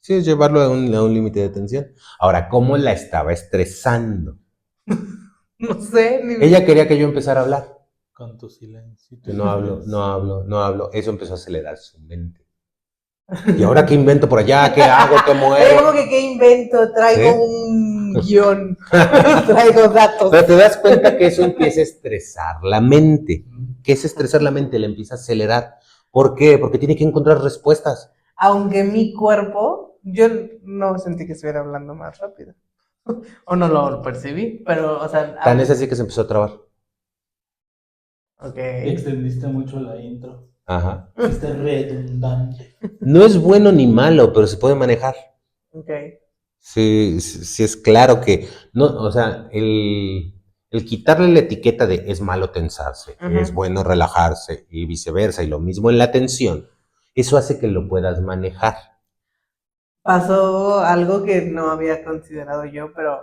Sí, es llevarlo a un límite de tensión. Ahora, ¿cómo la estaba estresando? No sé. Ella quería que yo empezara a hablar. Con tu silencio. Yo no hablo. Eso empezó a acelerar su mente. ¿Y ahora qué invento por allá? ¿Qué hago? ¿Qué muevo? ¿Cómo que qué invento? Traigo un guión. Traigo datos. Pero te das cuenta que eso empieza a estresar la mente. ¿Qué es estresar la mente? Le empieza a acelerar. ¿Por qué? Porque tiene que encontrar respuestas. Aunque mi cuerpo, yo no sentí que estuviera hablando más rápido. O no lo percibí, pero, o sea... Tan es así que se empezó a trabar. Ok. Extendiste mucho la intro. Ajá. Este redundante. No es bueno ni malo, pero se puede manejar. Ok. Sí, sí es claro que, no, o sea, el quitarle la etiqueta de es malo tensarse, es Ujú. bueno relajarse y viceversa, y lo mismo en la tensión, eso hace que lo puedas manejar. Pasó algo que no había considerado yo, pero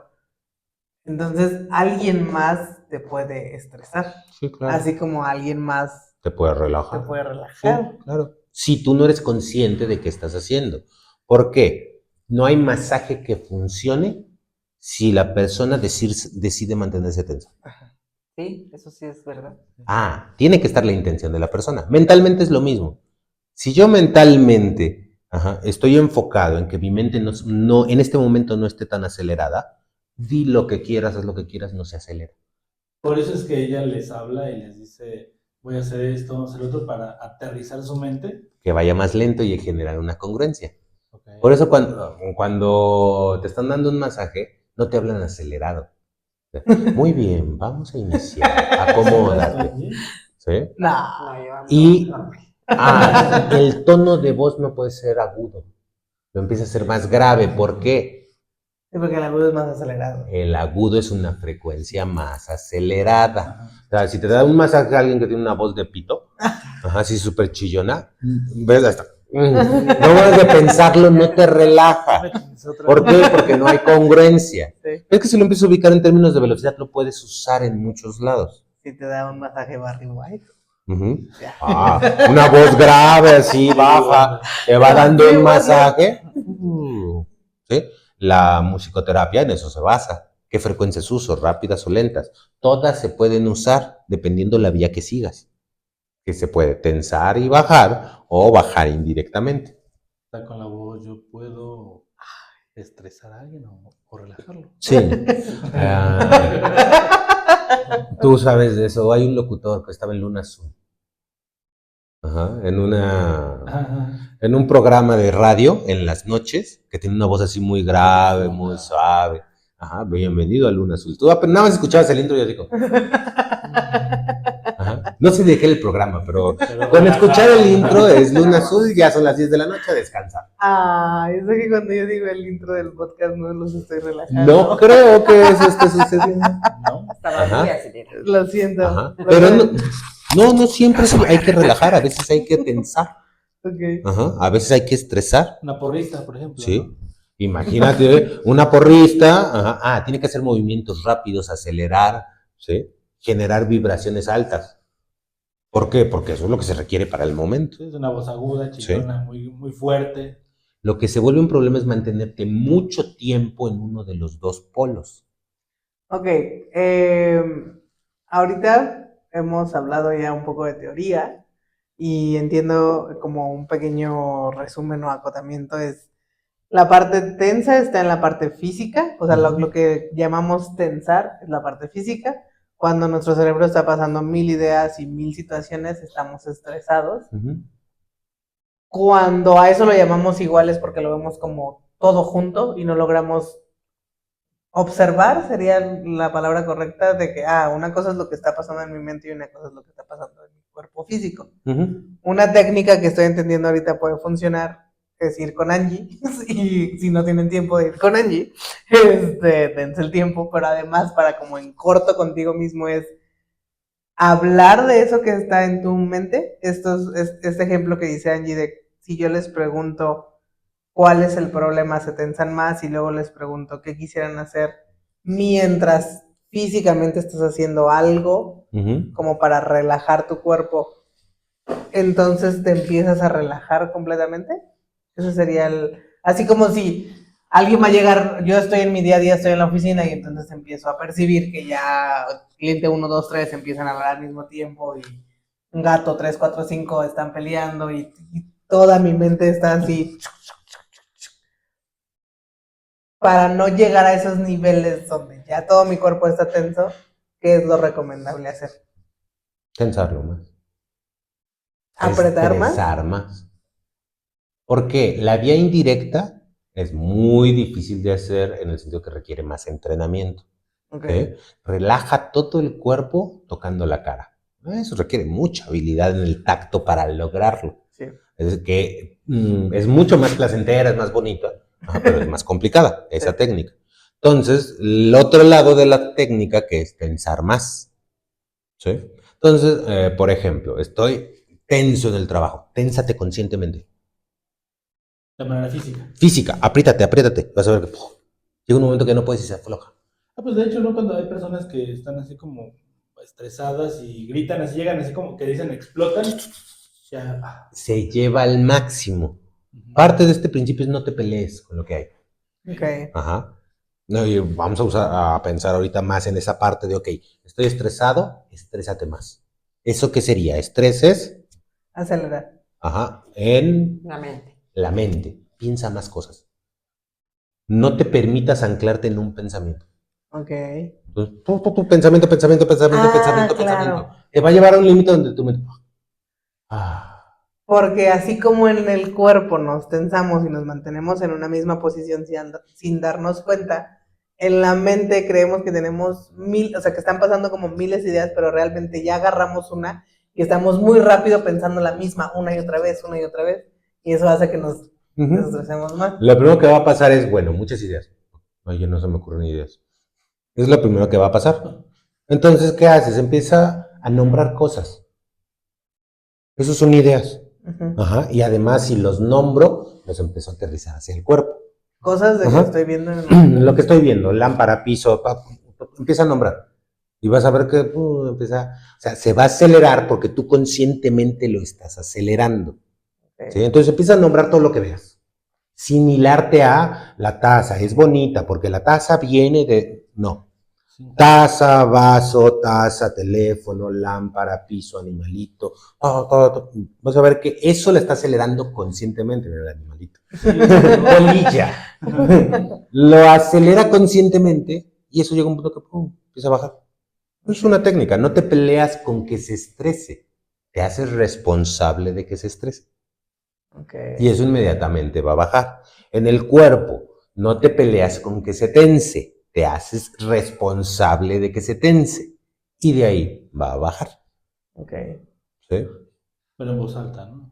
entonces alguien más te puede estresar, Sí, claro. así como alguien más Te puedes te relajar. puede Sí, relajar. claro. Si tú no eres consciente de qué estás haciendo. ¿Por qué? No hay masaje que funcione si la persona decide mantenerse tensa. Sí, eso sí es verdad. Tiene que estar la intención de la persona. Mentalmente es lo mismo. Si yo mentalmente estoy enfocado en que mi mente en este momento no esté tan acelerada, di lo que quieras, haz lo que quieras, no se acelera. Por eso es que ella les habla y les dice, voy a hacer esto, vamos a hacer lo otro, para aterrizar su mente. Que vaya más lento y generar una congruencia. Okay. Por eso cuando te están dando un masaje, no te hablan acelerado. Muy bien, vamos a iniciar. Acomódate. ¿Sí? No, No, yo ando Y enorme. el tono de voz no puede ser agudo. Lo empieza a ser más grave. ¿Por qué? sí, porque el agudo es más acelerado. El agudo es una frecuencia más acelerada. Ajá. O sea, si te da un masaje a alguien que tiene una voz de pito, así súper chillona, ves hasta. No vas de pensarlo, no te relaja. ¿Por qué? Porque no hay congruencia. Sí. Es que si lo empiezas a ubicar en términos de velocidad, lo puedes usar en muchos lados. Si te da un masaje Barry White. Uh-huh. Ya. Una voz grave, así, baja, te va dando Sí, un bueno. masaje. ¿Sí? La musicoterapia en eso se basa. ¿Qué frecuencias uso? ¿Rápidas o lentas? Todas se pueden usar dependiendo la vía que sigas. Que se puede tensar y bajar o bajar indirectamente. Está con la voz, yo puedo estresar a alguien o relajarlo. Sí. Tú sabes de eso. Hay un locutor que estaba en Luna Azul. En un programa de radio en las noches, que tiene una voz así muy grave, muy suave. Bienvenido a Luna Azul. Tú nada más escuchabas el intro y yo digo. No sé de qué el programa, pero con escuchar el intro es Luna Azul, ya son las 10 de la noche, a descansar. Eso que cuando yo digo el intro del podcast no los estoy relajando. No creo que eso esté sucediendo. No. Estaba muy acelerada. Lo siento. Pero no siempre hay que relajar, a veces hay que tensar. Okay. A veces hay que estresar. Una porrista, por ejemplo. Sí. ¿No? Imagínate, una porrista, tiene que hacer movimientos rápidos, acelerar, ¿sí? Generar vibraciones altas. ¿Por qué? Porque eso es lo que se requiere para el momento. Sí, es una voz aguda, chillona, Sí. muy, muy fuerte. Lo que se vuelve un problema es mantenerte mucho tiempo en uno de los dos polos. Ok, ahorita hemos hablado ya un poco de teoría y entiendo como un pequeño resumen o acotamiento es la parte tensa está en la parte física, o sea, lo que llamamos tensar es la parte física. Cuando nuestro cerebro está pasando 1000 ideas y 1000 situaciones, estamos estresados. Cuando a eso lo llamamos igual es porque lo vemos como todo junto y no logramos observar, sería la palabra correcta, de que, una cosa es lo que está pasando en mi mente y una cosa es lo que está pasando en mi cuerpo físico. Una técnica que estoy entendiendo ahorita puede funcionar es ir con Angie, y si no tienen tiempo de ir con Angie, dense el tiempo, pero además para como en corto contigo mismo es hablar de eso que está en tu mente. Este ejemplo que dice Angie de si yo les pregunto cuál es el problema, se tensan más y luego les pregunto qué quisieran hacer mientras físicamente estás haciendo algo como para relajar tu cuerpo, entonces te empiezas a relajar completamente. Eso sería así como si alguien va a llegar, yo estoy en mi día a día, estoy en la oficina y entonces empiezo a percibir que ya cliente 1, 2, 3 empiezan a hablar al mismo tiempo y un gato 3, 4, 5 están peleando y toda mi mente está así. Para no llegar a esos niveles donde ya todo mi cuerpo está tenso, ¿qué es lo recomendable hacer? Tensarlo más. ¿Apretar más? Estresar más. Porque la vía indirecta es muy difícil de hacer en el sentido que requiere más entrenamiento. Okay. Relaja todo el cuerpo tocando la cara. Eso requiere mucha habilidad en el tacto para lograrlo. Sí. Es que es mucho más placentera, es más bonita, pero es más complicada esa técnica. Entonces, el otro lado de la técnica que es tensar más. ¿Sí? Entonces, por ejemplo, estoy tenso en el trabajo. Ténsate conscientemente. De manera física. Física, apriétate. Vas a ver que llega un momento que no puedes y se afloja. Pues de hecho, ¿no? Cuando hay personas que están así como estresadas y gritan, así llegan así como que dicen explotan, ya. Se lleva al máximo. Parte de este principio es no te pelees con lo que hay. Ok. Ajá. No, y vamos a pensar ahorita más en esa parte de, ok, estoy estresado, estrésate más. ¿Eso qué sería? Estrés es, Acelerar. ajá, en La mente. la mente. Piensa más cosas. No te permitas anclarte en un pensamiento. Ok. Entonces, tu pensamiento. Claro. Te va a llevar a un límite donde tú mente. Porque así como en el cuerpo nos tensamos y nos mantenemos en una misma posición sin darnos cuenta, en la mente creemos que tenemos o sea, que están pasando como miles de ideas, pero realmente ya agarramos una y estamos muy rápido pensando la misma una y otra vez, y eso hace que nos estresemos más. Lo primero que va a pasar es, bueno, muchas ideas. Oye, no se me ocurren ideas. Es lo primero que va a pasar. Entonces, ¿qué haces? Empieza a nombrar cosas. Esas son ideas. Ajá. Y además, si los nombro, los empiezo a aterrizar hacia el cuerpo. Cosas de que Ajá. estoy viendo en el... Lo que estoy viendo, lámpara, piso, empieza a nombrar. Y vas a ver que empieza, o sea, se va a acelerar porque tú conscientemente lo estás acelerando. Okay. ¿Sí? Entonces empieza a nombrar todo lo que veas. Sin hilarte a la taza, es bonita, porque la taza viene de... No. Taza, vaso, taza, teléfono, lámpara, piso, animalito, todo. Vas a ver que eso le está acelerando conscientemente en el animalito. Polilla. Lo acelera conscientemente y eso llega a un punto que empieza a bajar. Es una técnica, no te peleas con que se estrese, te haces responsable de que se estrese. Okay. Y eso inmediatamente va a bajar. En el cuerpo, no te peleas con que se tense, te haces responsable de que se tense. Y de ahí va a bajar. Ok. ¿Sí? Pero en voz alta, ¿no?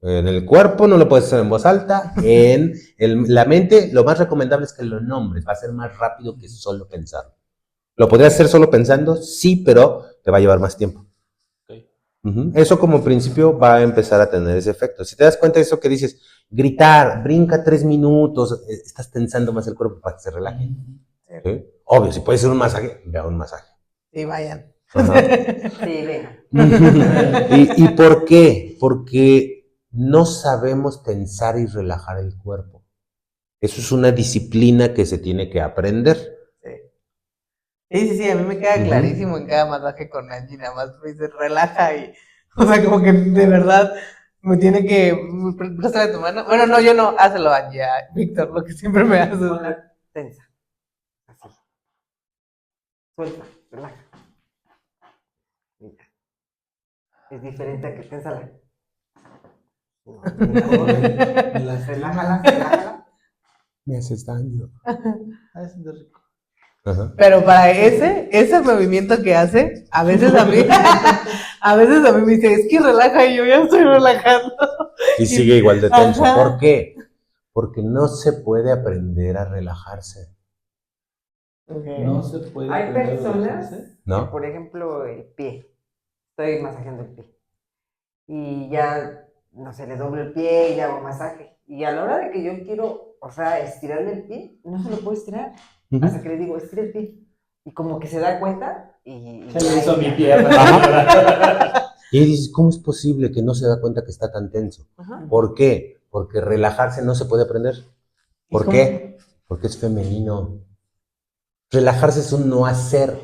En el cuerpo no lo puedes hacer en voz alta. En la mente, lo más recomendable es que lo nombres. Va a ser más rápido que solo pensarlo. ¿Lo podrías hacer solo pensando? Sí, pero te va a llevar más tiempo. Okay. Eso como principio va a empezar a tener ese efecto. Si te das cuenta de eso que dices, gritar, brinca 3 minutos, estás tensando más el cuerpo para que se relaje. ¿Sí? Obvio, si puede ser un masaje, vea un masaje. Sí, vayan. Sí, venga. ¿Y por qué? Porque no sabemos tensar y relajar el cuerpo. Eso es una disciplina que se tiene que aprender. Sí, a mí me queda clarísimo en cada masaje con Angie, nada más me dice, relaja y, o sea, como que de verdad me tiene que, préstame tu mano. Bueno, no, yo no, hácelo Angie, Víctor, lo que siempre me hace. Ponla tensa. Así. Suelta, relaja. Mira. Es diferente a que ténsala. No, relájala. Me haces daño. Es de rico. Ajá. Pero para ese movimiento que hace, a veces a mí me dice, es que relaja y yo ya estoy relajando. Y sigue igual de tenso. Ajá. ¿Por qué? Porque no se puede aprender a relajarse. Okay. No se puede. Hay personas ¿No? que, por ejemplo, el pie. Estoy masajeando el pie. Y ya, no sé, le doblo el pie y le hago masaje. Y a la hora de que yo quiero, o sea, estirarle el pie, no se lo puedo estirar. Hasta que le digo, estira el pie. Y como que se da cuenta y Se le hizo ya. mi pierna. Y dices, ¿cómo es posible que no se da cuenta que está tan tenso? Ajá. ¿Por qué? Porque relajarse no se puede aprender. ¿Por qué? Porque es femenino. Relajarse es un no hacer.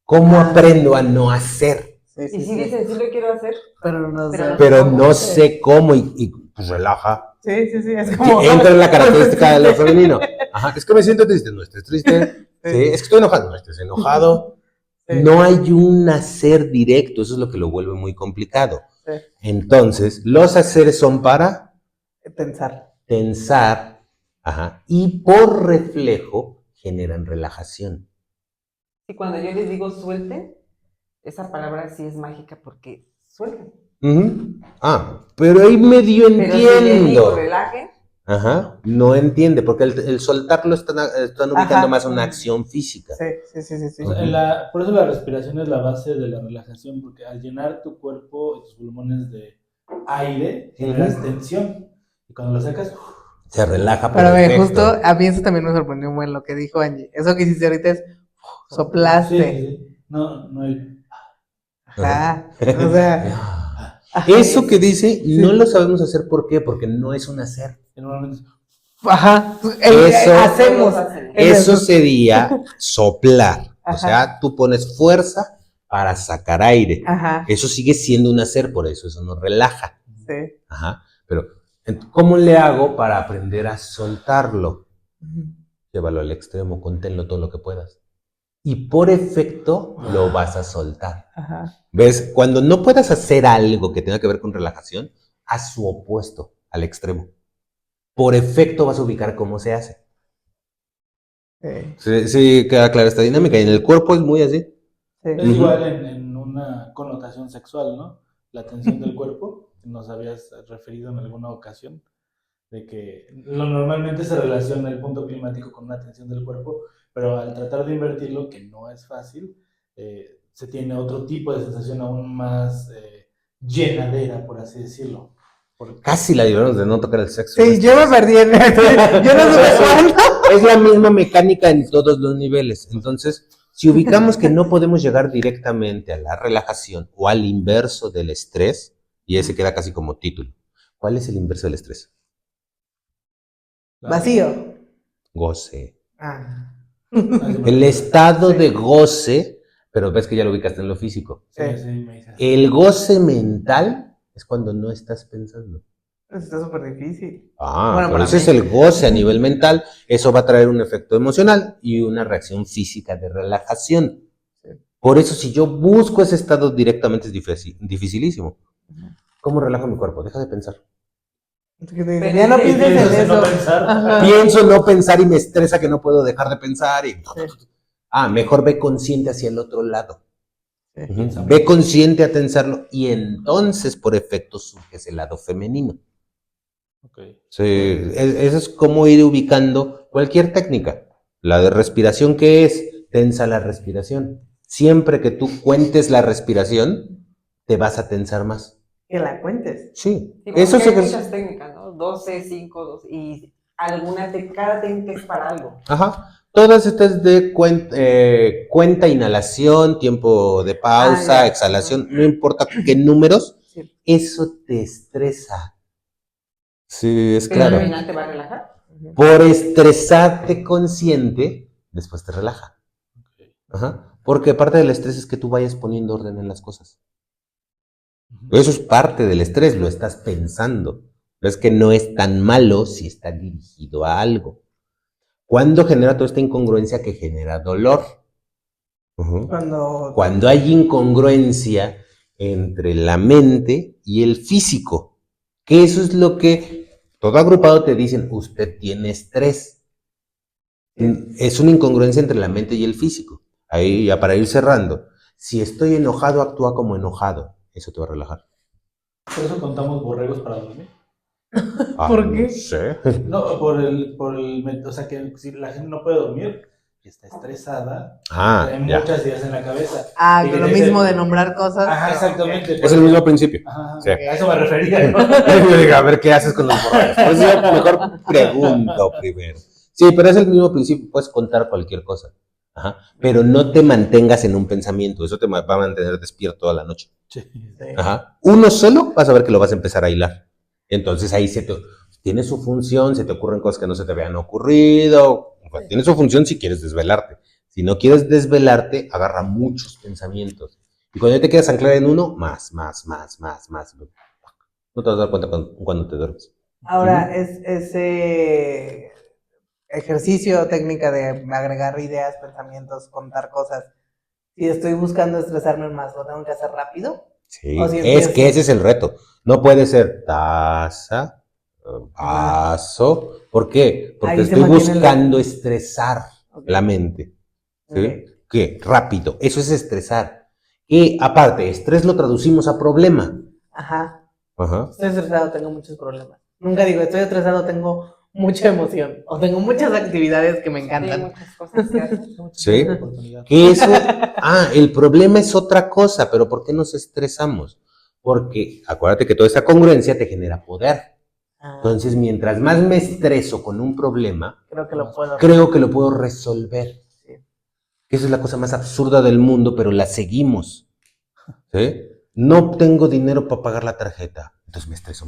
¿Cómo aprendo a no hacer? Y si dicen, sí lo quiero hacer, pero no sé. Pero no sé cómo y pues relaja. Sí, es como... Entra en la característica de lo femenino. Ajá, es que me siento triste. No estés triste. Sí, es que estoy enojado. No estés enojado. Sí. No hay un hacer directo. Eso es lo que lo vuelve muy complicado. Sí. Entonces, los haceres son para tensar, ajá, y por reflejo generan relajación. y cuando yo les digo suelten, esa palabra sí es mágica porque sueltan. Ujú. Pero ahí medio Pero si le digo entiendo. relajen, Ajá, no entiende, porque el soltarlo están ubicando Ajá. más a una acción física. Sí. O sea, por eso la respiración es la base de la relajación, porque al llenar tu cuerpo y tus pulmones de aire, generas tensión. Y cuando lo sacas, Se relaja por Pero ve, efecto. justo a mí eso también me sorprendió muy lo que dijo Angie. Eso que hiciste ahorita es soplaste. Sí. No el. Ajá. O sea, Eso que dice, no lo sabemos hacer. ¿Por qué? Porque no es un hacer. Que normalmente es. ajá. Eso- Hacemos. Eso sería soplar. O Ajá. sea, tú pones fuerza para sacar aire. Ajá. Eso sigue siendo un hacer, por eso nos relaja. Sí. Ajá. Pero, ¿cómo le hago para aprender a soltarlo? Llévalo al extremo, conténlo todo lo que puedas. Y por efecto lo vas a soltar. Ajá. ¿Ves? Cuando no puedas hacer algo que tenga que ver con relajación, haz su opuesto, al extremo. Por efecto vas a ubicar cómo se hace. Sí. Sí, queda clara esta dinámica. Y en el cuerpo es muy así. Sí. Es igual en una connotación sexual, ¿no? La tensión del cuerpo, que nos habías referido en alguna ocasión, de que normalmente se relaciona el punto climático con una tensión del cuerpo, pero al tratar de invertirlo, que no es fácil, se tiene otro tipo de sensación aún más llenadera, por así decirlo. Porque Casi la libramos de no tocar el sexo. Sí, yo me perdí en esto. Yo no supe cuándo. Es la misma mecánica en todos los niveles. Entonces, si ubicamos que no podemos llegar directamente a la relajación o al inverso del estrés, y ese queda casi como título. ¿Cuál es el inverso del estrés? Vacío. Goce. Ah. El estado de goce, pero ves que ya lo ubicaste en lo físico. Sí, me dices. El goce mental es cuando no estás pensando. Está súper difícil. Bueno, Bueno, pero para ese mí. es el goce a nivel mental. Eso va a traer un efecto emocional y una reacción física de relajación. Por eso, si yo busco ese estado directamente, es dificilísimo. ¿Cómo relajo mi cuerpo? Deja de pensar. Ya no pienses en Piensas en no eso. pensar. Ajá. Pienso no pensar y me estresa que no puedo dejar de pensar. Mejor ve consciente hacia el otro lado. Sí. Ve consciente a tensarlo y entonces por efecto surge ese lado femenino. Okay. Sí, eso es como ir ubicando cualquier técnica. La de respiración, ¿qué es? Tensa la respiración. Siempre que tú cuentes la respiración, te vas a tensar más. Que la cuentes. Sí, Sí, porque eso hay se... muchas técnicas, ¿no? 12, 5, 12, y cada técnica es para algo. Ajá. Todas estas de cuenta, inhalación, tiempo de pausa, ya. exhalación, no importa qué números, Sí. eso te estresa. Sí, es Pero claro. al final te va a relajar. Por estresarte consciente, después te relaja. Okay. Ajá. Porque parte del estrés es que tú vayas poniendo orden en las cosas. Eso es parte del estrés, lo estás pensando. Ves que no es tan malo si está dirigido a algo. ¿Cuándo genera toda esta incongruencia que genera dolor? Cuando hay incongruencia entre la mente y el físico. Que eso es lo que todo agrupado te dicen, usted tiene estrés. Es una incongruencia entre la mente y el físico. Ahí, ya para ir cerrando, si estoy enojado, actúa como enojado. Eso te va a relajar. Por eso contamos borregos para dormir. ¿Por qué? No sé. No, o sea, que si la gente no puede dormir, está estresada, hay Ya. muchas ideas en la cabeza. Con lo mismo de nombrar cosas. Ajá, exactamente. Es el mismo principio. Ajá, Sí. a eso me refería, ¿no? Yo digo, a ver qué haces con los borregos. Pues yo mejor pregunto primero. Sí, pero es el mismo principio. Puedes contar cualquier cosa. Ajá. Pero no te mantengas en un pensamiento. Eso te va a mantener despierto toda la noche. Sí. Ajá. Uno solo vas a ver que lo vas a empezar a hilar. Entonces ahí tiene su función, se te ocurren cosas que no se te habían ocurrido. Tiene su función si quieres desvelarte. Si no quieres desvelarte, agarra muchos pensamientos. Y cuando ya te quedas anclado en uno, más. No te vas a dar cuenta cuando te duermes. Ahora, ese ejercicio, técnica de agregar ideas, pensamientos, contar cosas. Si estoy buscando estresarme más, ¿lo tengo que hacer rápido? Sí, O si es que ese es el reto. No puede ser taza, vaso. ¿Por qué? Porque Ahí se estoy mantiene buscando estresar Ok. la mente. ¿Sí? Ok. ¿Qué? Rápido. Eso es estresar. Que aparte, estrés lo traducimos a problema. Ajá. Ajá. Estoy estresado, tengo muchos problemas. Nunca digo, estoy estresado, tengo mucha emoción. O tengo muchas actividades que me Sí, encantan. muchas cosas que hacer. Sí. Oportunidad. Que eso, el problema es otra cosa, pero ¿por qué nos estresamos? Porque acuérdate que toda esa congruencia te genera poder. Entonces, mientras más me estreso con un problema, Creo que lo puedo. creo que lo puedo resolver. Sí. Esa es la cosa más absurda del mundo, pero la seguimos. ¿Sí? No tengo dinero para pagar la tarjeta. Entonces me estreso.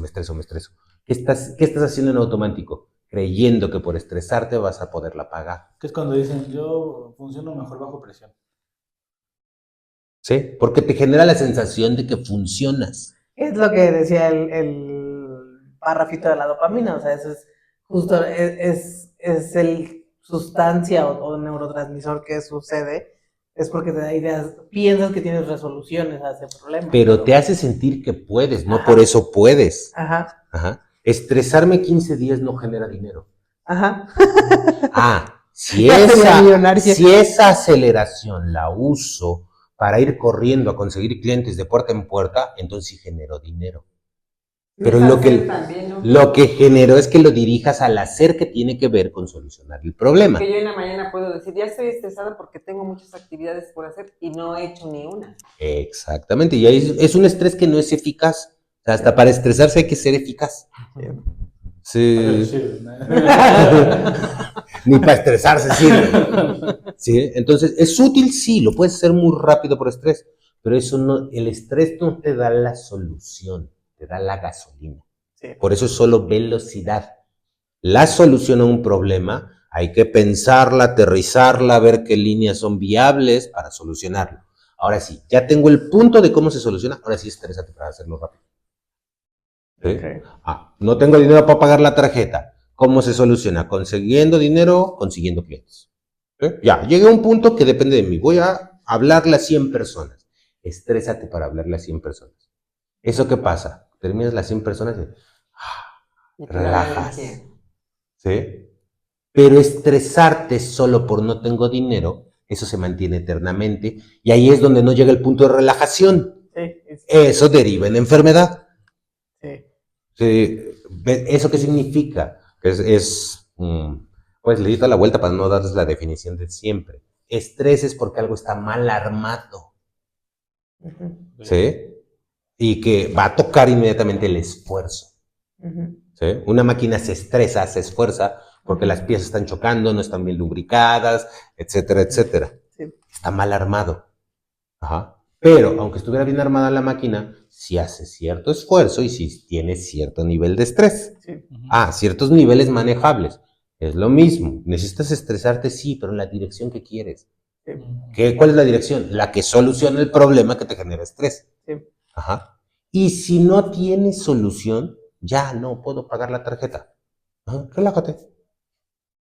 ¿Qué estás haciendo en automático? Creyendo que por estresarte vas a poderla pagar. Que es cuando dicen, yo funciono mejor bajo presión. ¿Sí? Porque te genera la sensación de que funcionas. Es lo que decía el párrafito de la dopamina, o sea, eso es justo, es el sustancia o neurotransmisor que sucede, es porque te da ideas, piensas que tienes resoluciones a ese problema. Pero te hace sentir que puedes, no Ajá. por eso puedes. Ajá, Ajá. Estresarme 15 días no genera dinero. ajá. Si Ya sería millonaria. esa aceleración la uso para ir corriendo a conseguir clientes de puerta en puerta, entonces sí genero dinero. Pero Es lo hacer que, también, ¿no? lo que generó es que lo dirijas al hacer que tiene que ver con solucionar el problema. Que yo en la mañana puedo decir, ya estoy estresada porque tengo muchas actividades por hacer y no he hecho ni una. Exactamente, y ahí es un estrés que no es eficaz. O sea, hasta para estresarse hay que ser eficaz. Sí. Ni para estresarse sirve. ¿Sí? Entonces, es útil, sí, lo puedes hacer muy rápido por estrés, pero eso no, el estrés no te da la solución, te da la gasolina. Sí. Por eso es solo velocidad. La solución a un problema hay que pensarla, aterrizarla, ver qué líneas son viables para solucionarlo. Ahora sí, ya tengo el punto de cómo se soluciona, ahora sí estrésate para hacerlo rápido. ¿Sí? Okay. No tengo dinero para pagar la tarjeta. ¿Cómo se soluciona? Consiguiendo dinero, consiguiendo clientes. ¿Sí? Ya, llegué a un punto que depende de mí. Voy a hablarle a 100 personas. Estrésate para hablarle a 100 personas. ¿Eso qué pasa? Terminas las 100 personas y Y te da la relajas. energía. ¿Sí? Pero estresarte solo por no tengo dinero, eso se mantiene eternamente. Y ahí es donde no llega el punto de relajación. Sí, Eso deriva en enfermedad. sí. Sí, ¿eso qué significa? Pues le di toda la vuelta para no darles la definición de siempre. Estrés es porque algo está mal armado, Uh-huh. ¿sí? Y que va a tocar inmediatamente el esfuerzo, Uh-huh. ¿sí? Una máquina se estresa, se esfuerza porque las piezas están chocando, no están bien lubricadas, etcétera, etcétera. Sí. Está mal armado. Ajá. Pero, aunque estuviera bien armada la máquina, si hace cierto esfuerzo y si tiene cierto nivel de estrés. Sí. Ciertos niveles manejables. Es lo mismo. Necesitas estresarte, sí, pero en la dirección que quieres. ¿Cuál es la dirección? La que soluciona el problema que te genera estrés. Sí. Ajá. Y si no tienes solución, ya no puedo pagar la tarjeta. Relájate.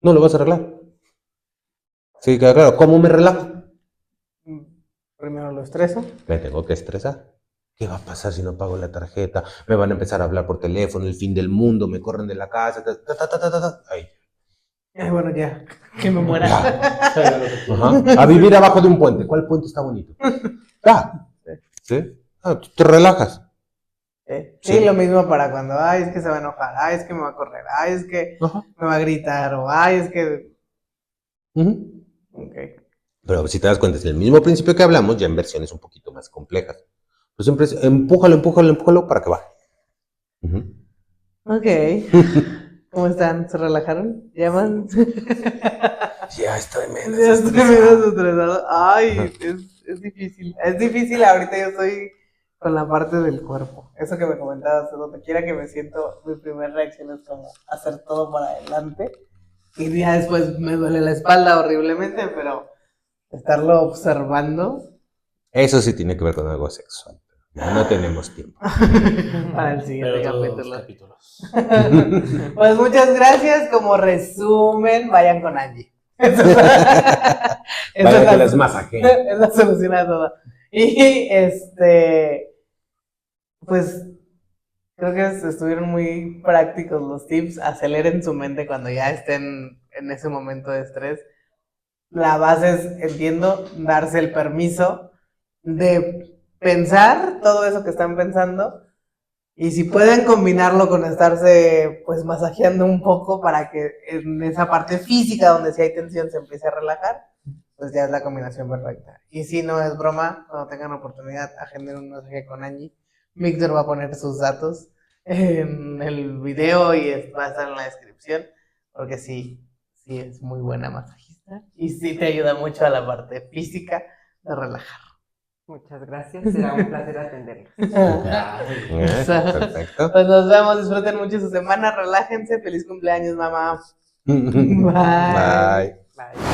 No lo vas a arreglar. Sí, claro. ¿Cómo me relajo? Primero lo estreso. Me tengo que estresar. ¿Qué va a pasar si no pago la tarjeta? Me van a empezar a hablar por teléfono, el fin del mundo, me corren de la casa. Ay. Ay, bueno, ya, que me muera. Ajá. A vivir abajo de un puente. ¿Cuál puente está bonito? Ya. ¿Sí? Tú te relajas. Sí, lo mismo para cuando, ay, es que se va a enojar, ay, es que me va a correr, ay, es que me va a gritar, o ay, es que... Okay. Pero si te das cuenta, es el mismo principio que hablamos, ya en versiones un poquito más complejas. Pues siempre es empújalo para que baje. Ok. ¿Cómo están? ¿Se relajaron? ¿Llaman? Ya estoy menos Ya estoy menos estresado. Ay, es difícil. Es difícil, ahorita yo estoy con la parte del cuerpo. Eso que me comentabas, donde quiera que me siento, mi primera reacción es como hacer todo para adelante. Y ya después me duele la espalda horriblemente, pero estarlo observando. Eso sí tiene que ver con algo sexual. Ya no tenemos tiempo. Para el siguiente capítulo. Capítulos. Pues muchas gracias. Como resumen, vayan con Angie. Vaya que las masajeen. Es la solución a todo. Y pues creo que estuvieron muy prácticos los tips. Aceleren su mente cuando ya estén en ese momento de estrés. La base es, entiendo, darse el permiso de pensar todo eso que están pensando. Y si pueden combinarlo con estarse pues masajeando un poco para que en esa parte física donde si hay tensión se empiece a relajar, pues ya es la combinación perfecta. Y si no es broma, cuando tengan oportunidad, agenden un masaje con Angie. Víctor va a poner sus datos en el video y va a estar en la descripción, porque sí es muy buena masajista y sí te ayuda mucho a la parte física de relajar. Muchas gracias, será un placer atenderlos. Perfecto. Pues nos vemos, disfruten mucho su semana, relájense, feliz cumpleaños, mamá. Bye. Bye.